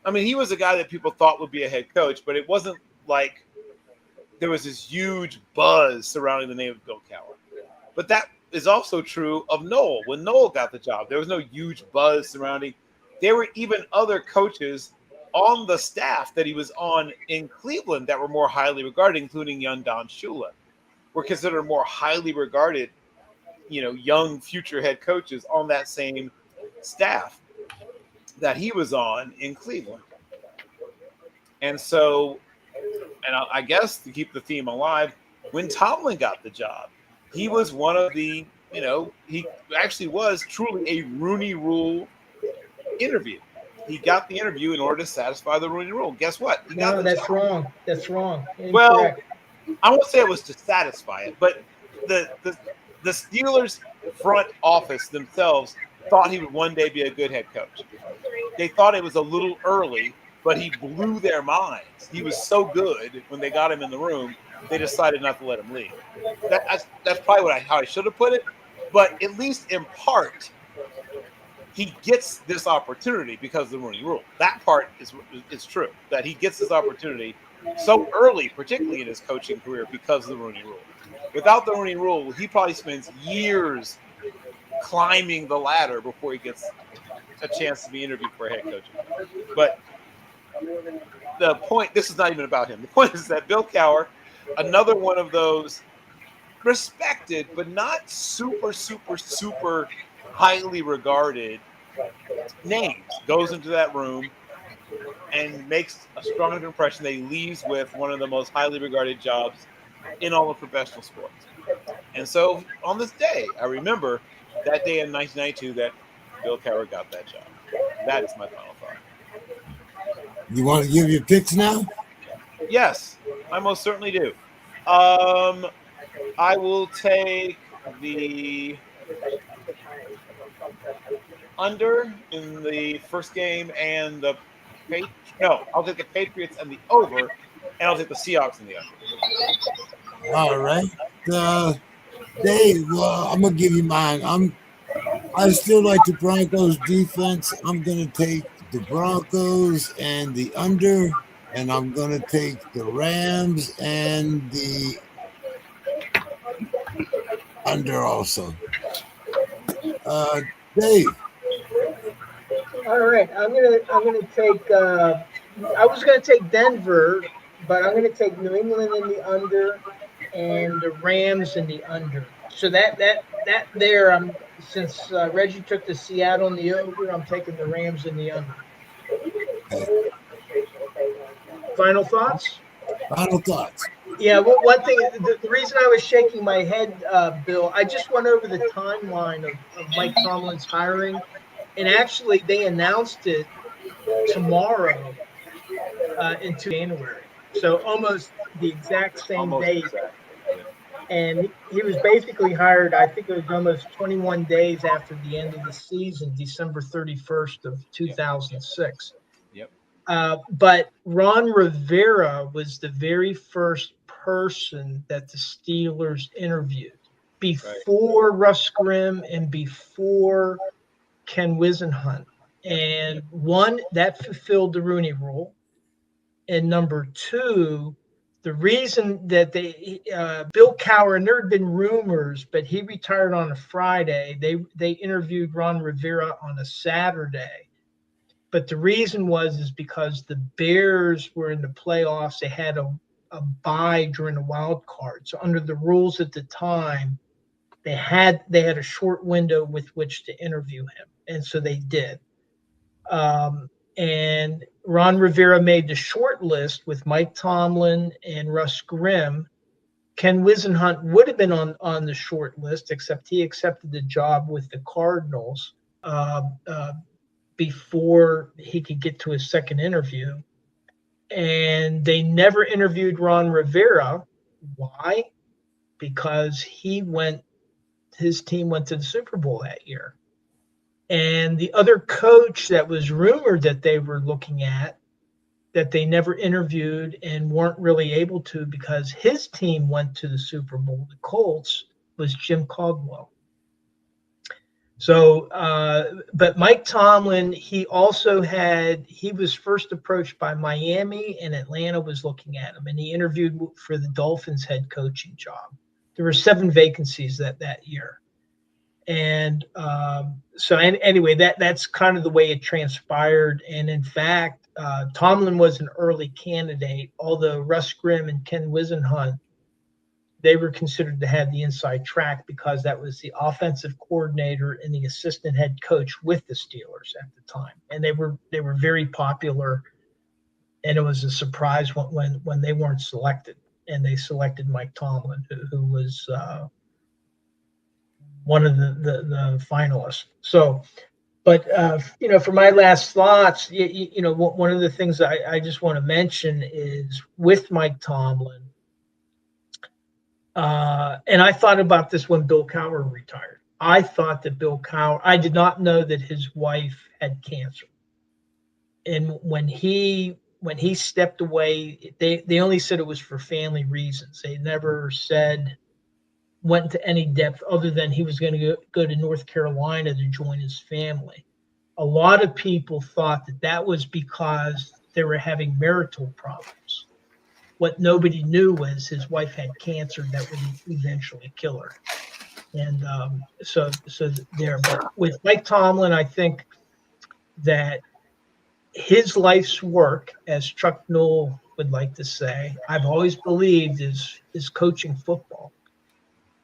I mean, he was a guy that people thought would be a head coach, but it wasn't like there was this huge buzz surrounding the name of Bill Cowher. But that is also true of Noel. When Noel got the job, there was no huge buzz surrounding. There were even other coaches on the staff that he was on in Cleveland that were more highly regarded, including young Don Shula, were considered more highly regarded, young future head coaches on that same staff that he was on in Cleveland. And so, and I guess to keep the theme alive, when Tomlin got the job, he was one of the, he actually was truly a Rooney Rule interview. He got the interview in order to satisfy the Rooney Rule. Guess what? No, that's wrong. That's wrong. Incorrect. Well, I won't say it was to satisfy it, but the Steelers front office themselves thought he would one day be a good head coach. They thought it was a little early, but he blew their minds. He was so good when they got him in the room, they decided not to let him leave. That's probably how I should have put it, but at least in part, he gets this opportunity because of the Rooney Rule. That part is true, that he gets this opportunity so early, particularly in his coaching career, because of the Rooney Rule. Without the Rooney Rule, he probably spends years climbing the ladder before he gets a chance to be interviewed for a head coaching. But the point, this is not even about him. The point is that Bill Cowher, another one of those respected but not super, super, super highly regarded names, goes into that room and makes a strong impression that he leaves with one of the most highly regarded jobs in all of professional sports. And so on this day, I remember that day in 1992 that Bill Cowher got that job. That is my final thought. You want to give your picks now? Yes, I most certainly do. I will take the under in the first game and I'll take the Patriots and the over, and I'll take the Seahawks and the under. All right. Dave, I'm going to give you mine. I still like the Broncos defense. I'm going to take the Broncos and the under, and I'm going to take the Rams and the under also. Dave. All right, I'm gonna take. I was gonna take Denver, but I'm gonna take New England in the under, and the Rams in the under. So that there, since Reggie took the Seattle in the over, I'm taking the Rams in the under. Okay. Final thoughts? Final thoughts. Yeah, well, one thing, the reason I was shaking my head, Bill, I just went over the timeline of Mike Tomlin's hiring, and actually they announced it tomorrow into January. So almost the exact same date. And he was basically hired, I think it was almost 21 days after the end of the season, December 31st of 2006. Yep. But Ron Rivera was the very first person that the Steelers interviewed before Russ Grimm and before Ken Wisenhunt. And one, that fulfilled the Rooney Rule. And number two, the reason that Bill Cowher, and there had been rumors, but he retired on a Friday. They interviewed Ron Rivera on a Saturday. But the reason is because the Bears were in the playoffs. They had a bye during the wild card. So under the rules at the time, they had a short window with which to interview him. And so they did. And Ron Rivera made the short list with Mike Tomlin and Russ Grimm. Ken Wisenhunt would have been on the short list, except he accepted the job with the Cardinals before he could get to his second interview. And they never interviewed Ron Rivera. Why? because his team went to the Super Bowl that year. And the other coach that was rumored that they were looking at, that they never interviewed and weren't really able to because his team went to the Super Bowl, the Colts, was Jim Caldwell. So, but Mike Tomlin, he was first approached by Miami, and Atlanta was looking at him, and he interviewed for the Dolphins head coaching job. There were 7 vacancies that year. And so anyway, that's kind of the way it transpired. And in fact, Tomlin was an early candidate, although Russ Grimm and Ken Wisenhunt, they were considered to have the inside track because that was the offensive coordinator and the assistant head coach with the Steelers at the time. And they were very popular. And it was a surprise when they weren't selected. And they selected Mike Tomlin, who was one of the finalists. So, but for my last thoughts, one of the things I just want to mention is with Mike Tomlin, and I thought about this when Bill Cowher retired. I thought that I did not know that his wife had cancer. And when he stepped away, they only said it was for family reasons. They never went into any depth other than he was going to go to North Carolina to join his family. A lot of people thought that was because they were having marital problems. What nobody knew was his wife had cancer that would eventually kill her. And so there. But with Mike Tomlin, I think that his life's work, as Chuck Noll would like to say, I've always believed is coaching football.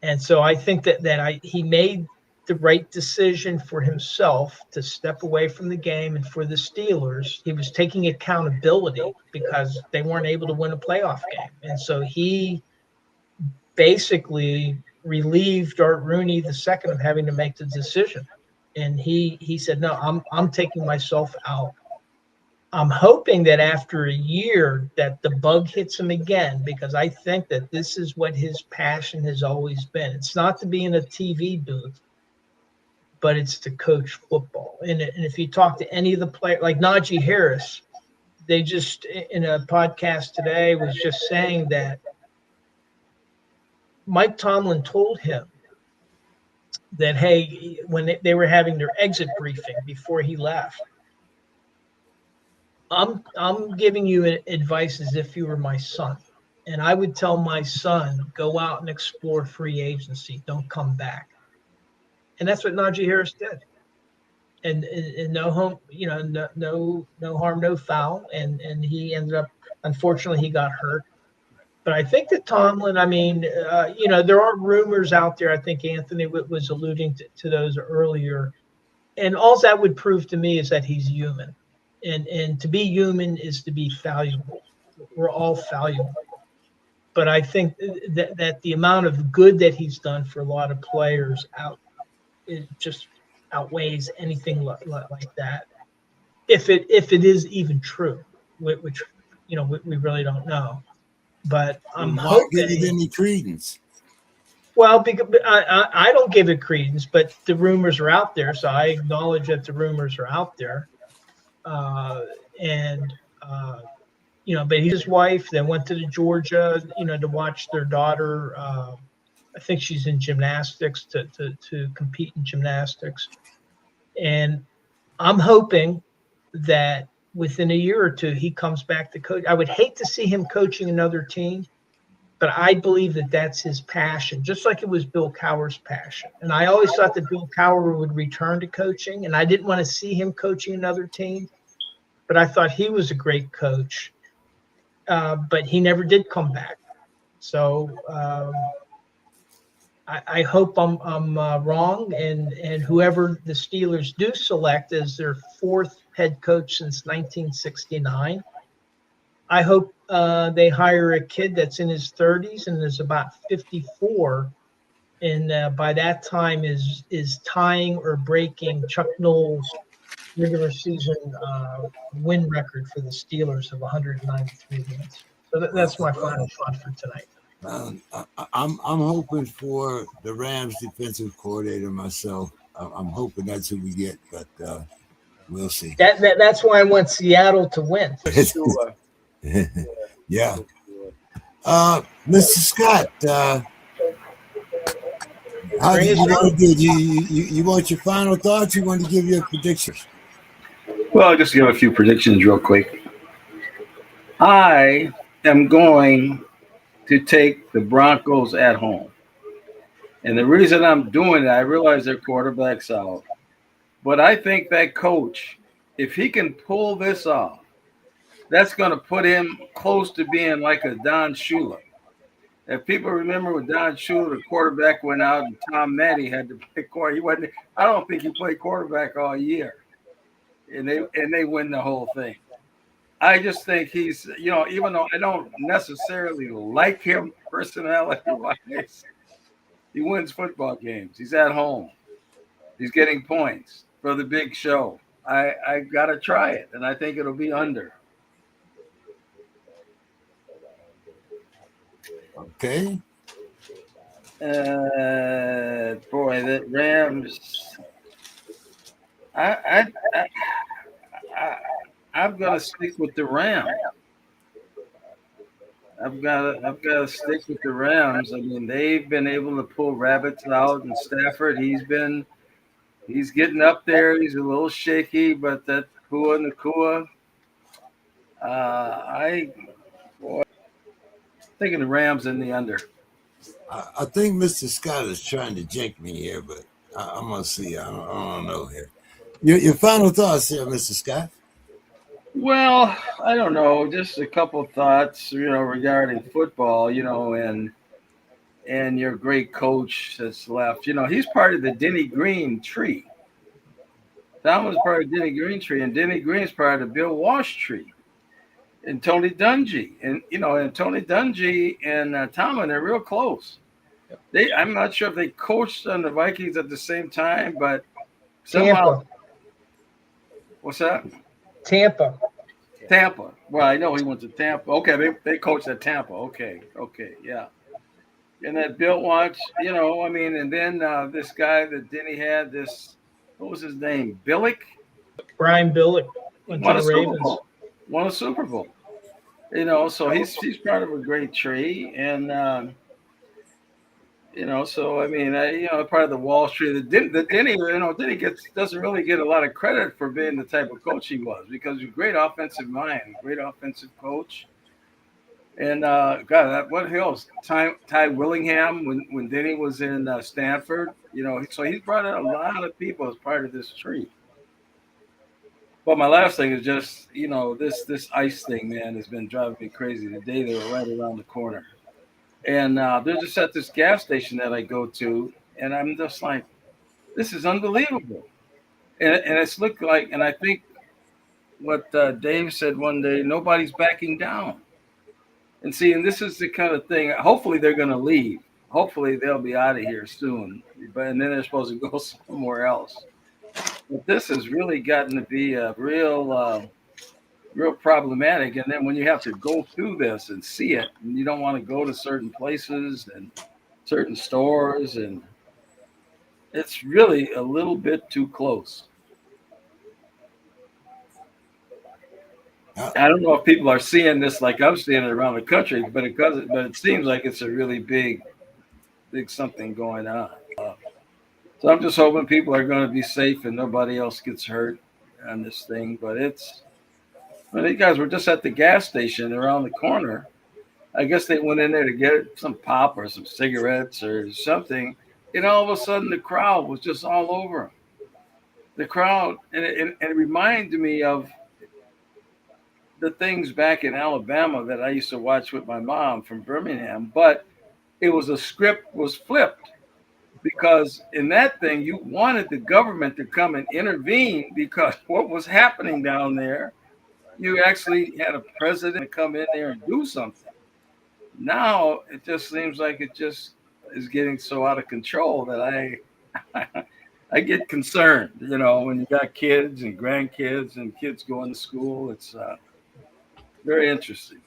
And so I think that he made the right decision for himself to step away from the game, and for the Steelers, he was taking accountability because they weren't able to win a playoff game. And so he basically relieved Art Rooney II of having to make the decision. And he said, no, I'm taking myself out. I'm hoping that after a year that the bug hits him again, because I think that this is what his passion has always been. It's not to be in a TV booth, but it's to coach football. And if you talk to any of the players, like Najee Harris, they just, in a podcast today, was just saying that Mike Tomlin told him that, hey, when they were having their exit briefing before he left, I'm giving you advice as if you were my son. And I would tell my son, go out and explore free agency. Don't come back. And that's what Najee Harris did. And no harm, no foul. And he ended up, unfortunately, he got hurt. But I think that Tomlin, there are rumors out there. I think Anthony was alluding to those earlier. And all that would prove to me is that he's human. And to be human is to be fallible. We're all fallible. But I think that the amount of good that he's done for a lot of players it just outweighs anything like that. If it is even true, which we really don't know. But I'm hoping. Give it any credence? Well, because I don't give it credence, but the rumors are out there, so I acknowledge that the rumors are out there. But his wife then went to Georgia, to watch their daughter. I think she's in gymnastics to compete in gymnastics. And I'm hoping that within a year or two, he comes back to coach. I would hate to see him coaching another team, but I believe that that's his passion, just like it was Bill Cowher's passion. And I always thought that Bill Cowher would return to coaching, and I didn't want to see him coaching another team, but I thought he was a great coach. But he never did come back. So I hope I'm wrong, and whoever the Steelers do select as their 4th head coach since 1969, I hope they hire a kid that's in his 30s and is about 54, and by that time is tying or breaking Chuck Noll's regular season win record for the Steelers of 193 wins. So that's my final thought for tonight. I'm hoping for the Rams defensive coordinator myself. I'm hoping that's who we get, but we'll see. That's why I want Seattle to win. Sure. Yeah. Mr. Scott, how do Bring us you want home. to do? You want your final thoughts? You want to give your predictions? Well, I'll just give a few predictions real quick. I am going to take the Broncos at home. And the reason I'm doing it, I realize their quarterback's out. But I think that coach, if he can pull this off, that's going to put him close to being like a Don Shula. If people remember when Don Shula, the quarterback, went out and Tom Matty had to play quarterback, he wasn't. I don't think he played quarterback all year, and they win the whole thing. I just think he's, even though I don't necessarily like him personality wise, he wins football games. He's at home. He's getting points for the big show. I gotta try it, and I think it'll be under. Okay. Boy, the Rams. I'm gonna stick with the Rams. I've got to stick with the Rams. I mean, they've been able to pull rabbits out, and Stafford, he's getting up there. He's a little shaky, but that Pua Nakua, thinking the Rams in the under. I think Mr. Scott is trying to jinx me here, but I'm gonna see. I don't know here. Your final thoughts here, Mr. Scott? Well, I don't know. Just a couple thoughts, regarding football, and your great coach that's left. He's part of the Denny Green tree. Tom was part of Denny Green tree, and Denny Green's part of the Bill Walsh tree, and Tony Dungy, and Tony Dungy and Tomlin, they're real close. I'm not sure if they coached on the Vikings at the same time, but somehow. Tampa. What's that? Tampa. Well, I know he went to Tampa. Okay, they coached at Tampa. Okay, yeah. And that Bill Walsh, and then this guy that Denny had, what was his name? Billick? Brian Billick went to the Ravens. Won a Super Bowl. So he's part of a great tree, and part of the Wall Street. Denny, Denny doesn't really get a lot of credit for being the type of coach he was, because he's a great offensive mind, great offensive coach. And what else? Ty Willingham when Denny was in Stanford, so he's brought in a lot of people as part of this tree. But my last thing is just, this ice thing, man, has been driving me crazy. Today they were right around the corner. And they're just at this gas station that I go to, and I'm just like, this is unbelievable. And it's looked like, and I think what Dave said one day, nobody's backing down. And this is the kind of thing, hopefully they're going to leave. Hopefully they'll be out of here soon. And then they're supposed to go somewhere else. But this has really gotten to be a real problematic. And then when you have to go through this and see it, and you don't want to go to certain places and certain stores, and it's really a little bit too close. I don't know if people are seeing this like I'm seeing it around the country, but it seems like it's a really big something going on. So I'm just hoping people are going to be safe and nobody else gets hurt on this thing. But these guys were just at the gas station around the corner. I guess they went in there to get some pop or some cigarettes or something. And all of a sudden the crowd was just all over them. The crowd, and it reminded me of the things back in Alabama that I used to watch with my mom from Birmingham, but the script was flipped, because in that thing, you wanted the government to come and intervene, because what was happening down there, you actually had a president come in there and do something. Now it just seems like it just is getting so out of control that I get concerned, when you got kids and grandkids and kids going to school. It's very interesting.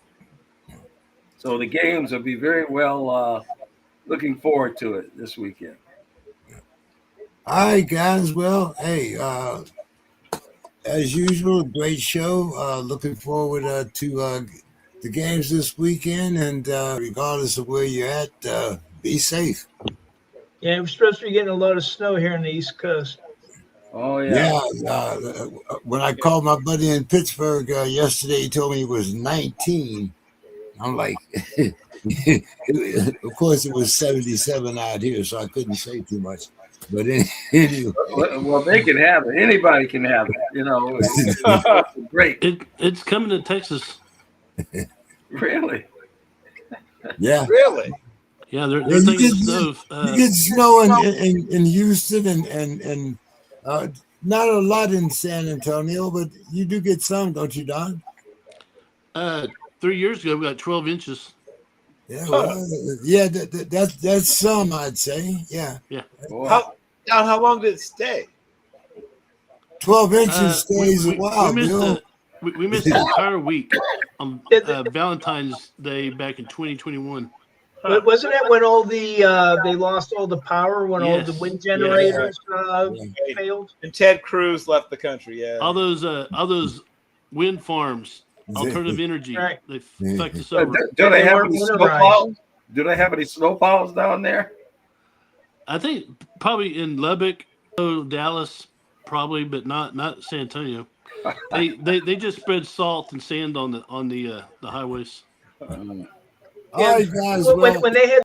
So the games will be very well. Looking forward to it this weekend. All right, guys. Well, hey, as usual, great show. Looking forward to the games this weekend, and regardless of where you're at, be safe. Yeah, we're supposed to be getting a lot of snow here on the East Coast. Oh yeah. When I called my buddy in Pittsburgh yesterday, he told me it was 19. I'm like, of course, it was 77 out here, so I couldn't say too much. But anyway, Well, they can have it. Anybody can have it. You know, it's great. It's coming to Texas. Really? yeah. Really? Yeah, they're Yeah, thinking snow. you get snow in Houston and not a lot in San Antonio, but you do get some, don't you, Don? 3 years ago, we got 12 inches. Yeah, well, yeah, that's some, I'd say. Yeah. Wow. How long did it stay? 12 inches stays a while, we missed Bill. we missed the entire week on Valentine's Day back in 2021. Wasn't that when all the they lost all the power when all the Yes. wind generators failed? And Ted Cruz left the country. Yeah. All those wind farms, alternative energy, Right. they fucked us over. Do they have any weren't snowfalls? Do they have any snowfalls down there? I think probably in Lubbock, Dallas, probably, but not San Antonio. They just spread salt and sand on the highways. All right, guys. Well, When they had